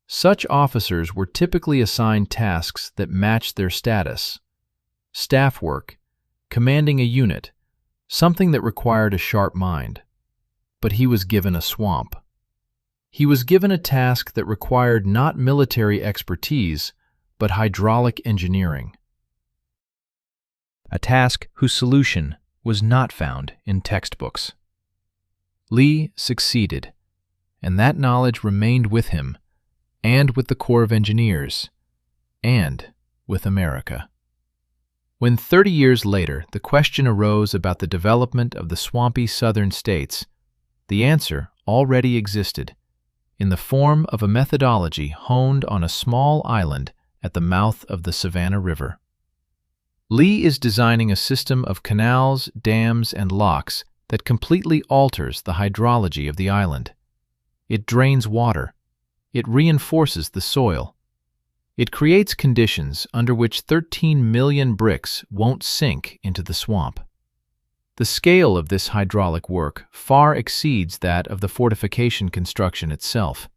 Such officers were typically assigned tasks that matched their status: staff work, commanding a unit, something that required a sharp mind. But he was given a swamp. He was given a task that required not military expertise, but hydraulic engineering. A task whose solution was not found in textbooks. Lee succeeded, and that knowledge remained with him, and with the Corps of Engineers, and with America. When 30 years later the question arose about the development of the swampy southern states, the answer already existed, in the form of a methodology honed on a small island at the mouth of the Savannah River. Lee is designing a system of canals, dams, and locks that completely alters the hydrology of the island. It drains water. It reinforces the soil. It creates conditions under which 13 million bricks won't sink into the swamp. The scale of this hydraulic work far exceeds that of the fortification construction itself.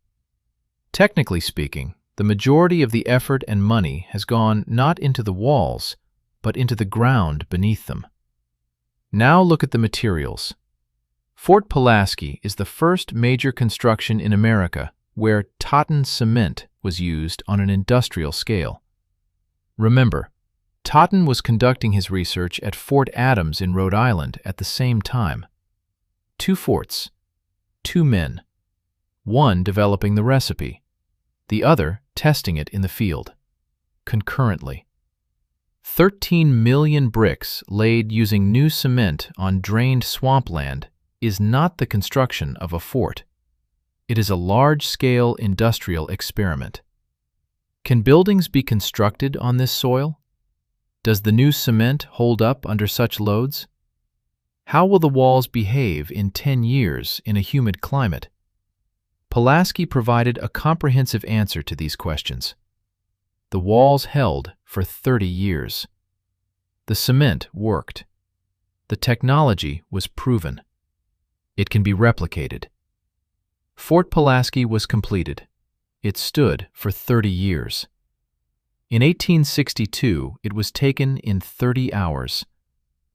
Technically speaking, the majority of the effort and money has gone not into the walls, but into the ground beneath them. Now look at the materials. Fort Pulaski is the first major construction in America where Totten cement was used on an industrial scale. Remember, Totten was conducting his research at Fort Adams in Rhode Island at the same time. 2 forts, 2 men, one developing the recipe, the other testing it in the field, concurrently. 13 million bricks laid using new cement on drained swampland is not the construction of a fort. It is a large-scale industrial experiment. Can buildings be constructed on this soil? Does the new cement hold up under such loads? How will the walls behave in 10 years in a humid climate? Pulaski provided a comprehensive answer to these questions. The walls held for 30 years. The cement worked. The technology was proven. It can be replicated. Fort Pulaski was completed. It stood for 30 years. In 1862, it was taken in 30 hours.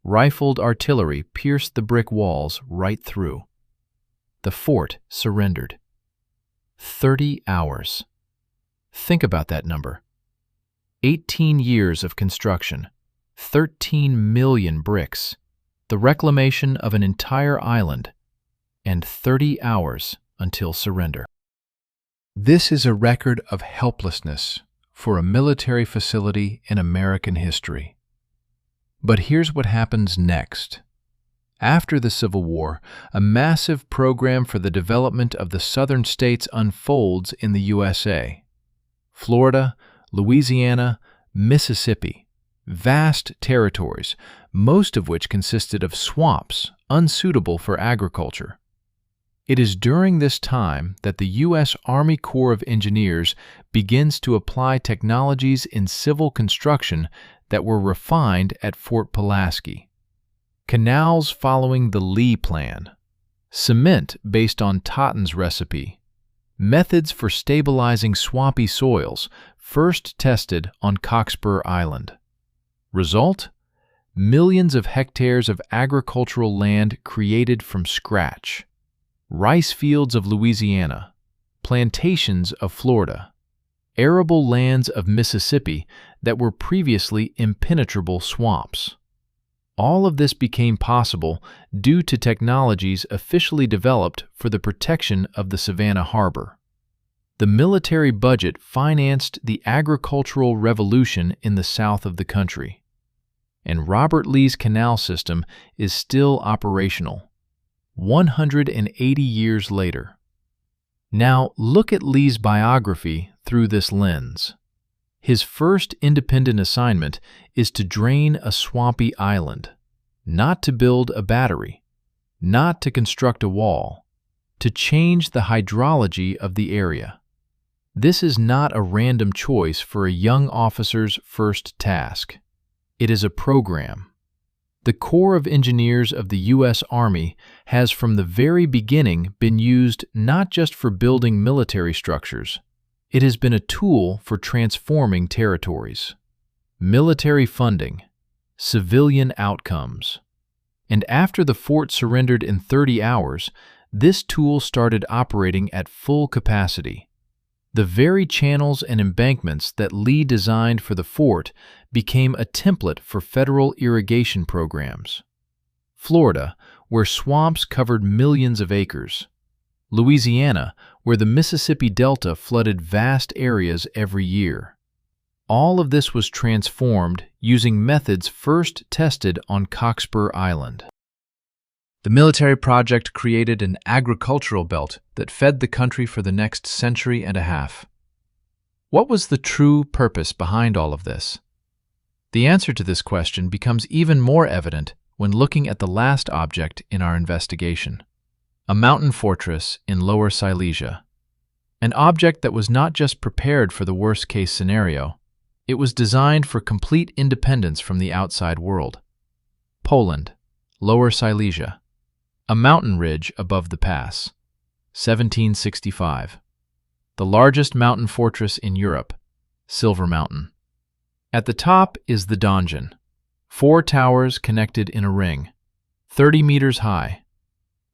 Rifled artillery pierced the brick walls right through. The fort surrendered. 30 hours. Think about that number. 18 years of construction, 13 million bricks, the reclamation of an entire island, and 30 hours until surrender. This is a record of helplessness for a military facility in American history. But here's what happens next. After the Civil War, a massive program for the development of the southern states unfolds in the USA. Florida, Louisiana, Mississippi, vast territories, most of which consisted of swamps unsuitable for agriculture. It is during this time that the U.S. Army Corps of Engineers begins to apply technologies in civil construction that were refined at Fort Pulaski. Canals following the Lee Plan, cement based on Totten's recipe, methods for stabilizing swampy soils first tested on Cockspur Island. Result? Millions of hectares of agricultural land created from scratch. Rice fields of Louisiana, plantations of Florida, arable lands of Mississippi that were previously impenetrable swamps. All of this became possible due to technologies officially developed for the protection of the Savannah Harbor. The military budget financed the agricultural revolution in the south of the country, and Robert Lee's canal system is still operational, 180 years later. Now look at Lee's biography through this lens. His first independent assignment is to drain a swampy island, not to build a battery, not to construct a wall, to change the hydrology of the area. This is not a random choice for a young officer's first task. It is a program. The Corps of Engineers of the U.S. Army has from the very beginning been used not just for building military structures. It has been a tool for transforming territories. Military funding, civilian outcomes. And after the fort surrendered in 30 hours, this tool started operating at full capacity. The very channels and embankments that Lee designed for the fort became a template for federal irrigation programs. Florida, where swamps covered millions of acres. Louisiana, where the Mississippi Delta flooded vast areas every year. All of this was transformed using methods first tested on Cockspur Island. The military project created an agricultural belt that fed the country for the next century and a half. What was the true purpose behind all of this? The answer to this question becomes even more evident when looking at the last object in our investigation, a mountain fortress in Lower Silesia. An object that was not just prepared for the worst-case scenario, it was designed for complete independence from the outside world. Poland, Lower Silesia. A mountain ridge above the pass. 1765. The largest mountain fortress in Europe, Silver Mountain. At the top is the donjon. 4 towers connected in a ring, 30 meters high.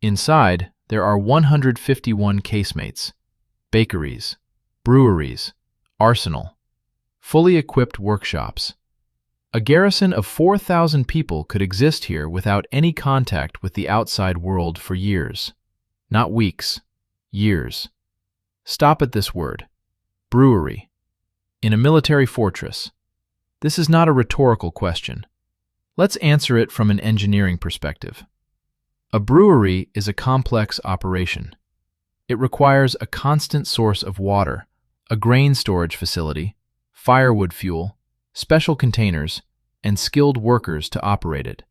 Inside, there are 151 casemates, bakeries, breweries, arsenal, fully equipped workshops. A garrison of 4,000 people could exist here without any contact with the outside world for years. Not weeks, years. Stop at this word. Brewery. In a military fortress. This is not a rhetorical question. Let's answer it from an engineering perspective. A brewery is a complex operation. It requires a constant source of water, a grain storage facility, firewood fuel, special containers, and skilled workers to operate it.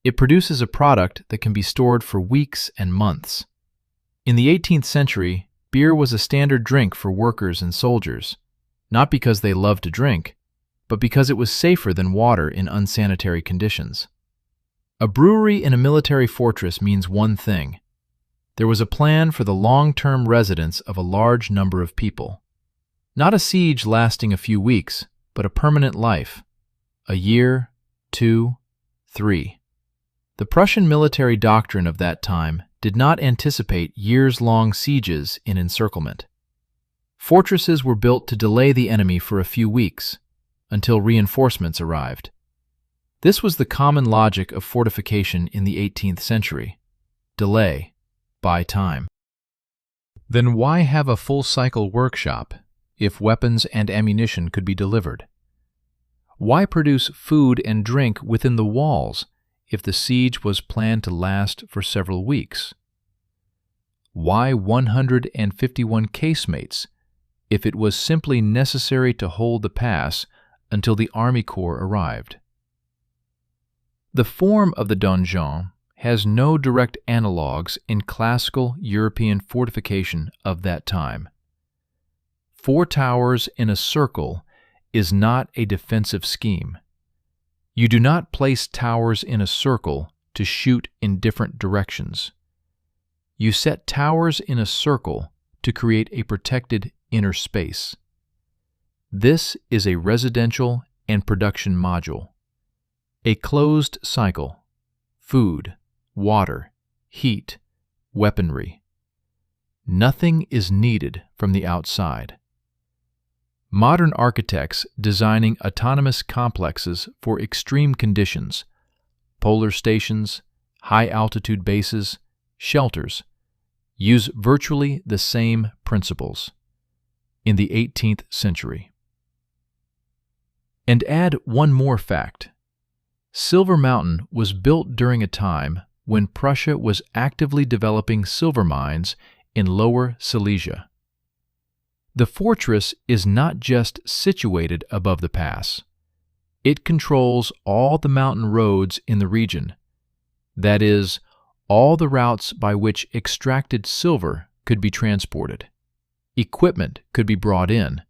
It produces a product that can be stored for weeks and months. In the 18th century, beer was a standard drink for workers and soldiers, not because they loved to drink, but because it was safer than water in unsanitary conditions. A brewery in a military fortress means one thing. There was a plan for the long-term residence of a large number of people. Not a siege lasting a few weeks, but a permanent life. A year, 2, 3. The Prussian military doctrine of that time did not anticipate years-long sieges in encirclement. Fortresses were built to delay the enemy for a few weeks, until reinforcements arrived. This was the common logic of fortification in the 18th century. Delay, buy time. Then why have a full-cycle workshop if weapons and ammunition could be delivered? Why produce food and drink within the walls if the siege was planned to last for several weeks? Why 151 casemates if it was simply necessary to hold the pass until the Army Corps arrived? The form of the donjon has no direct analogues in classical European fortification of that time. 4 towers in a circle is not a defensive scheme. You do not place towers in a circle to shoot in different directions. You set towers in a circle to create a protected inner space. This is a residential and production module. A closed cycle: food, water, heat, weaponry. Nothing is needed from the outside. Modern architects designing autonomous complexes for extreme conditions, polar stations, high-altitude bases, shelters, use virtually the same principles in the 18th century. And add one more fact. Silver Mountain was built during a time when Prussia was actively developing silver mines in Lower Silesia. The fortress is not just situated above the pass. It controls all the mountain roads in the region. That is, all the routes by which extracted silver could be transported. Equipment could be brought in,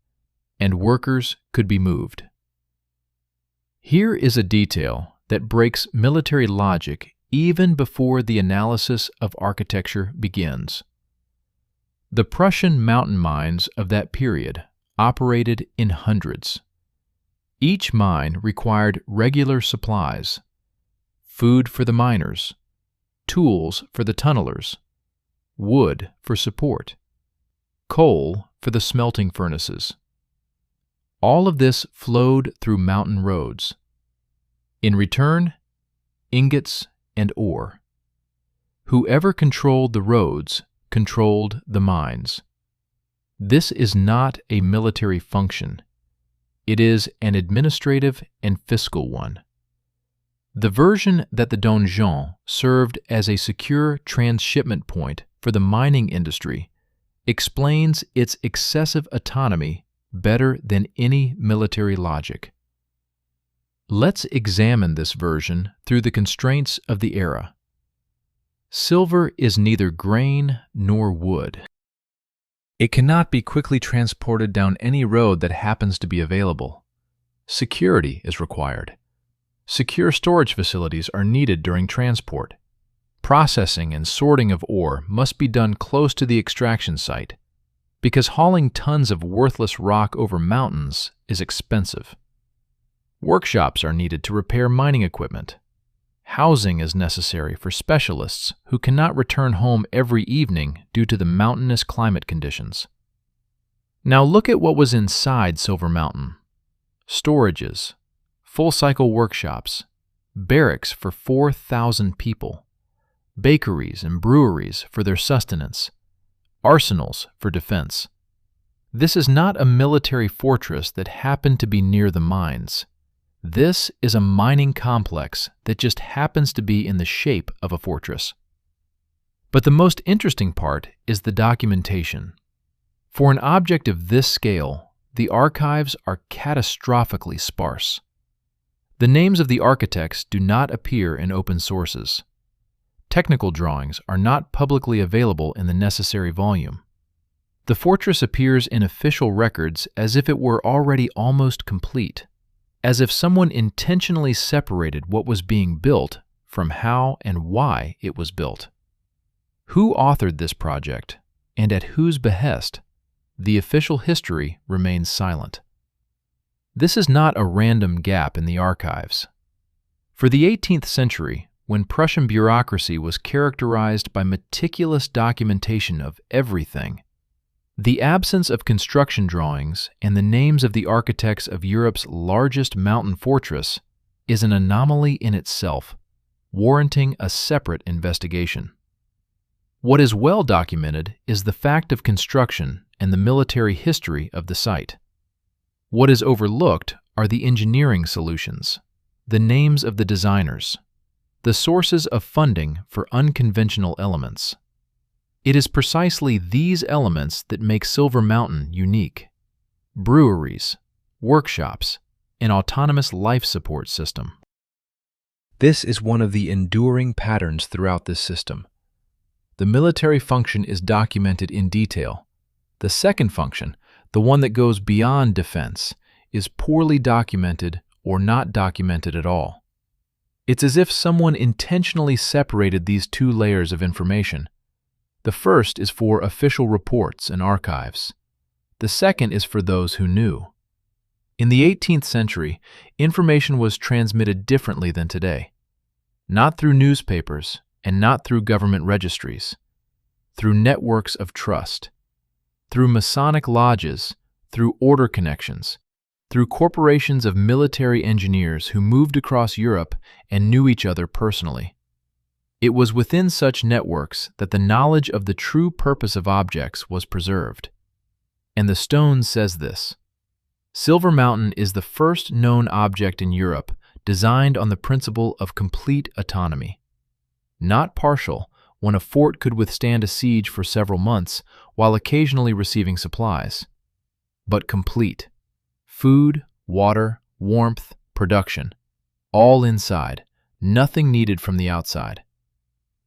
and workers could be moved. Here is a detail that breaks military logic even before the analysis of architecture begins. The Prussian mountain mines of that period operated in hundreds. Each mine required regular supplies: food for the miners, tools for the tunnelers, wood for support, coal for the smelting furnaces. All of this flowed through mountain roads. In return, ingots and ore. Whoever controlled the roads controlled the mines. This is not a military function. It is an administrative and fiscal one. The version that the donjon served as a secure transshipment point for the mining industry explains its excessive autonomy better than any military logic. Let's examine this version through the constraints of the era. Silver is neither grain nor wood. It cannot be quickly transported down any road that happens to be available. Security is required. Secure storage facilities are needed during transport. Processing and sorting of ore must be done close to the extraction site, because hauling tons of worthless rock over mountains is expensive. Workshops are needed to repair mining equipment. Housing is necessary for specialists who cannot return home every evening due to the mountainous climate conditions. Now look at what was inside Silver Mountain. Storages, full-cycle workshops, barracks for 4,000 people, bakeries and breweries for their sustenance, arsenals for defense. This is not a military fortress that happened to be near the mines. This is a mining complex that just happens to be in the shape of a fortress. But the most interesting part is the documentation. For an object of this scale, the archives are catastrophically sparse. The names of the architects do not appear in open sources. Technical drawings are not publicly available in the necessary volume. The fortress appears in official records as if it were already almost complete, as if someone intentionally separated what was being built from how and why it was built. Who authored this project, and at whose behest? The official history remains silent. This is not a random gap in the archives. For the 18th century, when Prussian bureaucracy was characterized by meticulous documentation of everything, the absence of construction drawings and the names of the architects of Europe's largest mountain fortress is an anomaly in itself, warranting a separate investigation. What is well documented is the fact of construction and the military history of the site. What is overlooked are the engineering solutions, the names of the designers, the sources of funding for unconventional elements. It is precisely these elements that make Silver Mountain unique. Breweries, workshops, an autonomous life support system. This is one of the enduring patterns throughout this system. The military function is documented in detail. The second function, the one that goes beyond defense, is poorly documented or not documented at all. It's as if someone intentionally separated these two layers of information. The first is for official reports and archives. The second is for those who knew. In the 18th century, information was transmitted differently than today. Not through newspapers and not through government registries. Through networks of trust. Through Masonic lodges, through order connections, through corporations of military engineers who moved across Europe and knew each other personally. It was within such networks that the knowledge of the true purpose of objects was preserved. And the stone says this: Silver Mountain is the first known object in Europe designed on the principle of complete autonomy. Not partial, when a fort could withstand a siege for several months while occasionally receiving supplies, but complete. Food, water, warmth, production, all inside, nothing needed from the outside.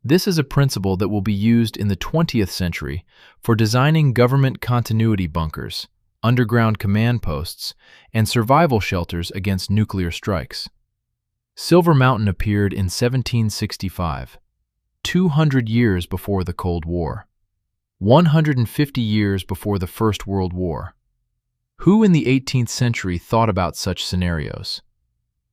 This is a principle that will be used in the 20th century for designing government continuity bunkers, underground command posts, and survival shelters against nuclear strikes. Silver Mountain appeared in 1765, 200 years before the Cold War, 150 years before the First World War. Who in the 18th century thought about such scenarios?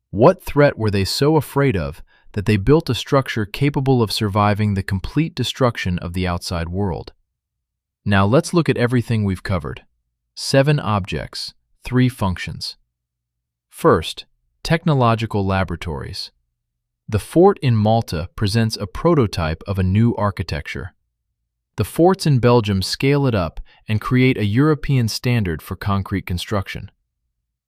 What threat were they so afraid of that they built a structure capable of surviving the complete destruction of the outside world? Now let's look at everything we've covered. 7 objects, 3 functions. First, technological laboratories. The fort in Malta presents a prototype of a new architecture. The forts in Belgium scale it up and create a European standard for concrete construction.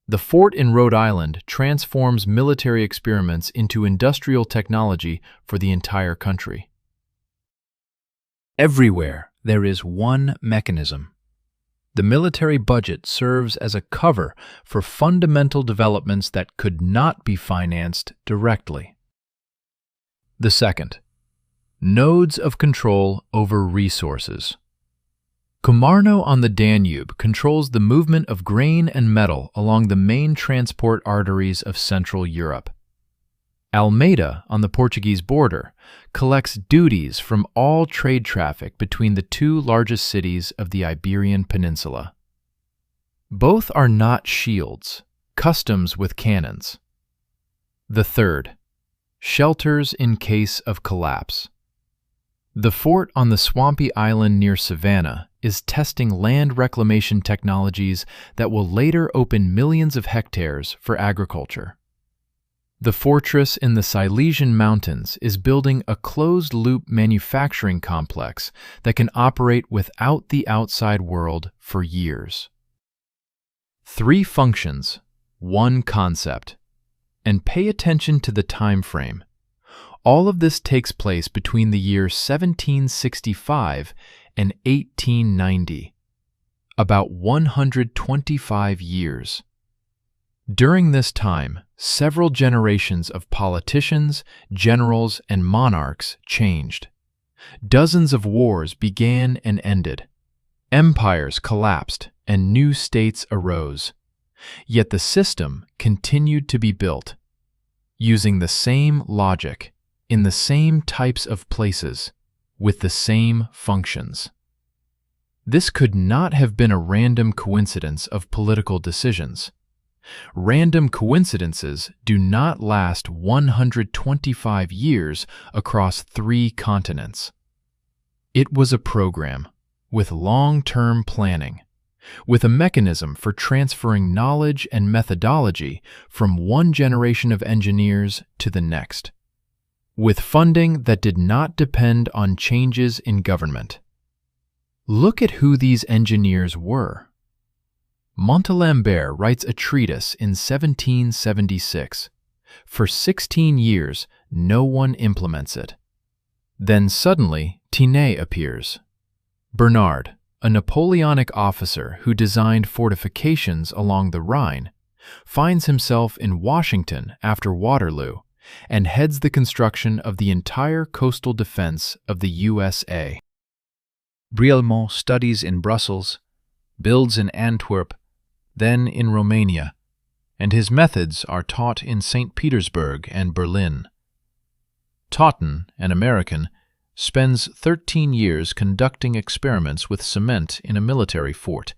The fort in Rhode Island transforms military experiments into industrial technology for the entire country. Everywhere there is one mechanism. The military budget serves as a cover for fundamental developments that could not be financed directly. The second, nodes of control over resources. Komarno on the Danube controls the movement of grain and metal along the main transport arteries of Central Europe. Almeida on the Portuguese border collects duties from all trade traffic between the 2 largest cities of the Iberian Peninsula. Both are not shields, customs with cannons. The third, shelters in case of collapse. The fort on the swampy island near Savannah is testing land reclamation technologies that will later open millions of hectares for agriculture. The fortress in the Silesian Mountains is building a closed-loop manufacturing complex that can operate without the outside world for years. 3 functions, 1 concept. And pay attention to the time frame. All of this takes place between the year 1765 and 1890, about 125 years. During this time, several generations of politicians, generals, and monarchs changed. Dozens of wars began and ended. Empires collapsed and new states arose. Yet the system continued to be built, using the same logic, in the same types of places, with the same functions. This could not have been a random coincidence of political decisions. Random coincidences do not last 125 years across 3 continents. It was a program, with long-term planning, with a mechanism for transferring knowledge and methodology from one generation of engineers to the next, with funding that did not depend on changes in government. Look at who these engineers were. Montalembert writes a treatise in 1776. For 16 years, no one implements it. Then suddenly, Tinay appears. Bernard, a Napoleonic officer who designed fortifications along the Rhine, finds himself in Washington after Waterloo and heads the construction of the entire coastal defense of the USA. Brialmont studies in Brussels, builds in Antwerp, then in Romania, and his methods are taught in St. Petersburg and Berlin. Totten, an American, spends 13 years conducting experiments with cement in a military fort,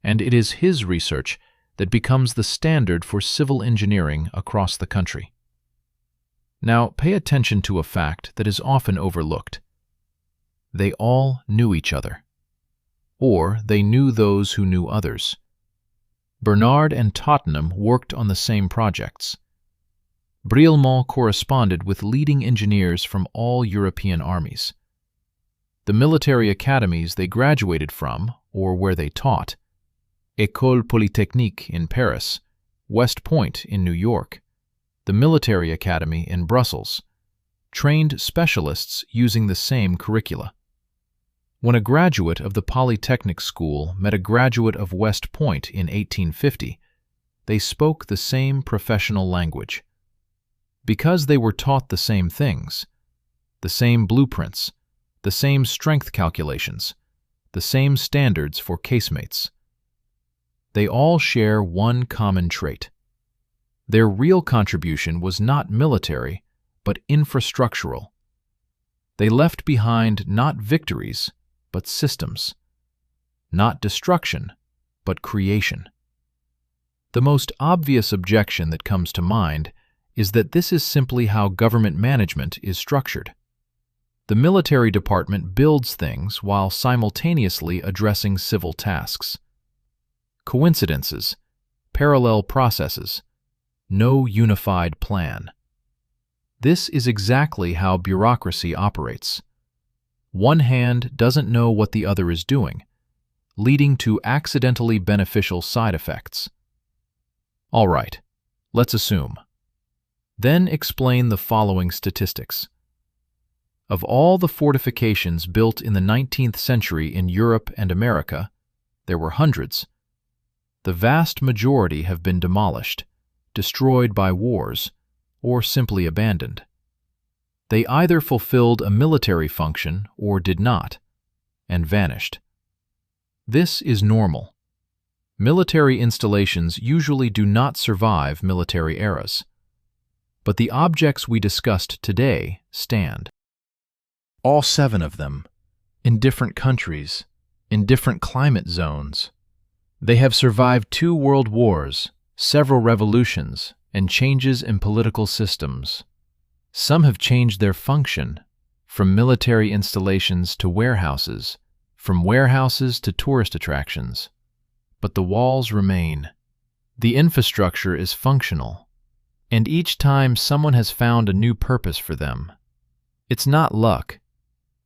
and it is his research that becomes the standard for civil engineering across the country. Now, pay attention to a fact that is often overlooked. They all knew each other, or they knew those who knew others. Bernard and Tottenham worked on the same projects. Brialmont corresponded with leading engineers from all European armies. The military academies they graduated from, or where they taught, École Polytechnique in Paris, West Point in New York, the Military Academy in Brussels, trained specialists using the same curricula. When a graduate of the Polytechnic School met a graduate of West Point in 1850, they spoke the same professional language. Because they were taught the same things, the same blueprints, the same strength calculations, the same standards for casemates. They all share one common trait. Their real contribution was not military, but infrastructural. They left behind not victories, but systems. Not destruction, but creation. The most obvious objection that comes to mind is that this is simply how government management is structured. The military department builds things while simultaneously addressing civil tasks. Coincidences, parallel processes, no unified plan. This is exactly how bureaucracy operates. One hand doesn't know what the other is doing, leading to accidentally beneficial side effects. All right, let's assume. Then explain the following statistics. Of all the fortifications built in the 19th century in Europe and America, there were hundreds. The vast majority have been demolished, destroyed by wars, or simply abandoned. They either fulfilled a military function or did not, and vanished. This is normal. Military installations usually do not survive military eras. But the objects we discussed today stand. All 7 of them, in different countries, in different climate zones. They have survived 2 world wars, several revolutions, and changes in political systems. Some have changed their function, from military installations to warehouses, from warehouses to tourist attractions. But the walls remain. The infrastructure is functional, and each time someone has found a new purpose for them. It's not luck.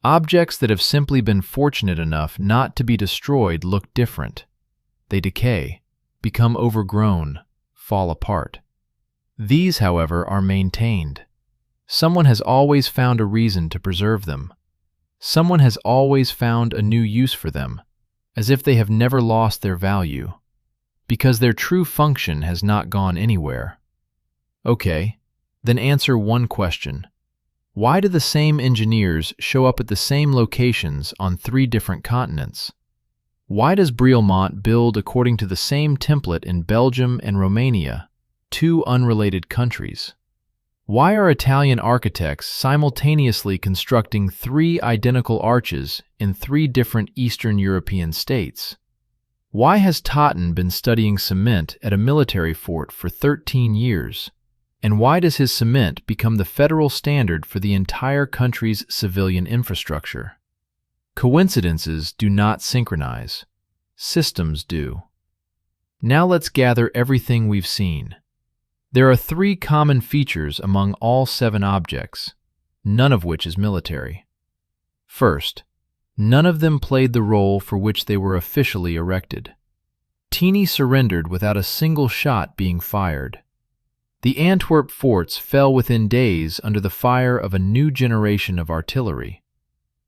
Objects that have simply been fortunate enough not to be destroyed look different. They decay, become overgrown, fall apart. These, however, are maintained. Someone has always found a reason to preserve them. Someone has always found a new use for them, as if they have never lost their value, because their true function has not gone anywhere. Okay, then answer one question. Why do the same engineers show up at the same locations on 3 different continents? Why does Brialmont build according to the same template in Belgium and Romania, 2 unrelated countries? Why are Italian architects simultaneously constructing 3 identical arches in 3 different Eastern European states? Why has Totten been studying cement at a military fort for 13 years? And why does his cement become the federal standard for the entire country's civilian infrastructure? Coincidences do not synchronize. Systems do. Now let's gather everything we've seen. There are 3 common features among all 7 objects, none of which is military. First, none of them played the role for which they were officially erected. Teeny surrendered without a single shot being fired. The Antwerp forts fell within days under the fire of a new generation of artillery.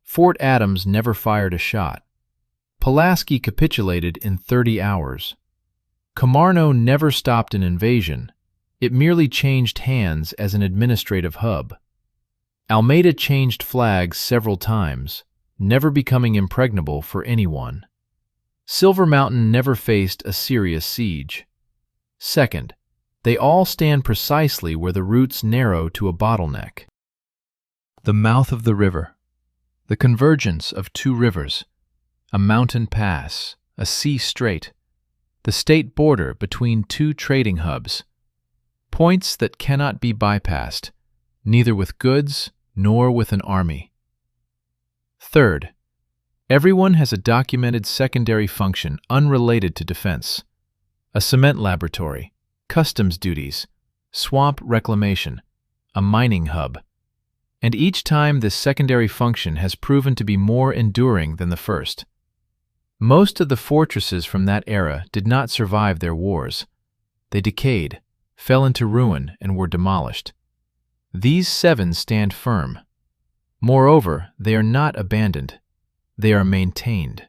Fort Adams never fired a shot. Pulaski capitulated in 30 hours. Komarno never stopped an invasion. It merely changed hands as an administrative hub. Almeida changed flags several times, never becoming impregnable for anyone. Silver Mountain never faced a serious siege. Second, they all stand precisely where the routes narrow to a bottleneck. The mouth of the river, the convergence of 2 rivers, a mountain pass, a sea strait, the state border between 2 trading hubs, points that cannot be bypassed, neither with goods nor with an army. Third, everyone has a documented secondary function unrelated to defense, a cement laboratory, customs duties, swamp reclamation, a mining hub, and each time this secondary function has proven to be more enduring than the first. Most of the fortresses from that era did not survive their wars. They decayed, fell into ruin, and were demolished. These 7 stand firm. Moreover, they are not abandoned. They are maintained.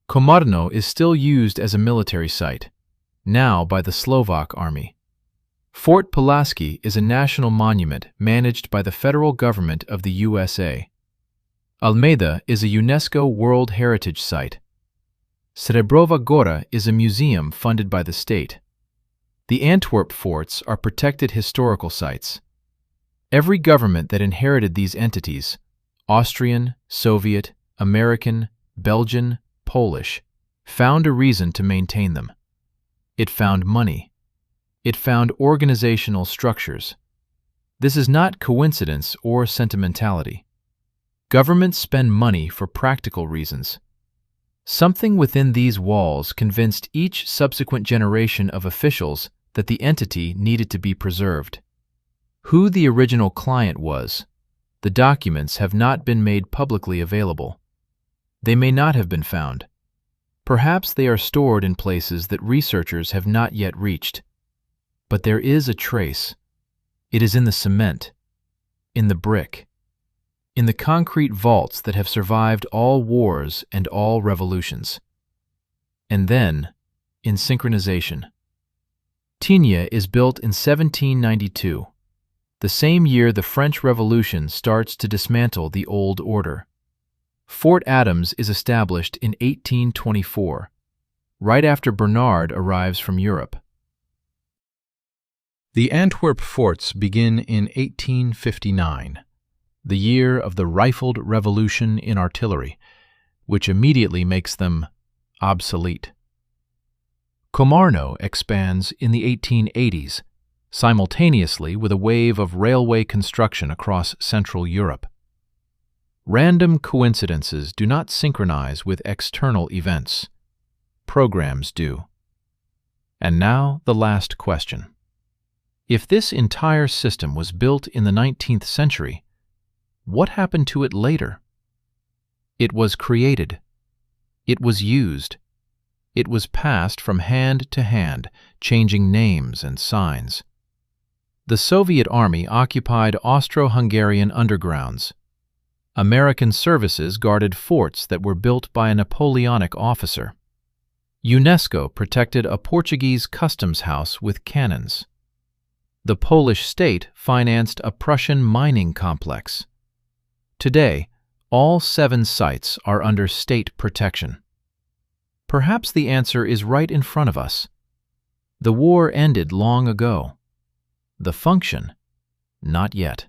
Komarno is still used as a military site, now by the Slovak army. Fort Pulaski is a national monument managed by the federal government of the USA. Almeida is a UNESCO World Heritage Site. Srebrova Gora is a museum funded by the state. The Antwerp forts are protected historical sites. Every government that inherited these entities, Austrian, Soviet, American, Belgian, Polish, found a reason to maintain them. It found money. It found organizational structures. This is not coincidence or sentimentality. Governments spend money for practical reasons. Something within these walls convinced each subsequent generation of officials that the entity needed to be preserved. Who the original client was, the documents have not been made publicly available. They may not have been found. Perhaps they are stored in places that researchers have not yet reached. But there is a trace. It is in the cement, in the brick, in the concrete vaults that have survived all wars and all revolutions. And then, in synchronization. Tignes is built in 1792, the same year the French Revolution starts to dismantle the old order. Fort Adams is established in 1824, right after Bernard arrives from Europe. The Antwerp forts begin in 1859, the year of the rifled revolution in artillery, which immediately makes them obsolete. Komarno expands in the 1880s, simultaneously with a wave of railway construction across Central Europe. Random coincidences do not synchronize with external events. Programs do. And now the last question. If this entire system was built in the 19th century, what happened to it later? It was created. It was used. It was passed from hand to hand, changing names and signs. The Soviet Army occupied Austro-Hungarian undergrounds. American services guarded forts that were built by a Napoleonic officer. UNESCO protected a Portuguese customs house with cannons. The Polish state financed a Prussian mining complex. Today, all 7 sites are under state protection. Perhaps the answer is right in front of us. The war ended long ago. The function, not yet.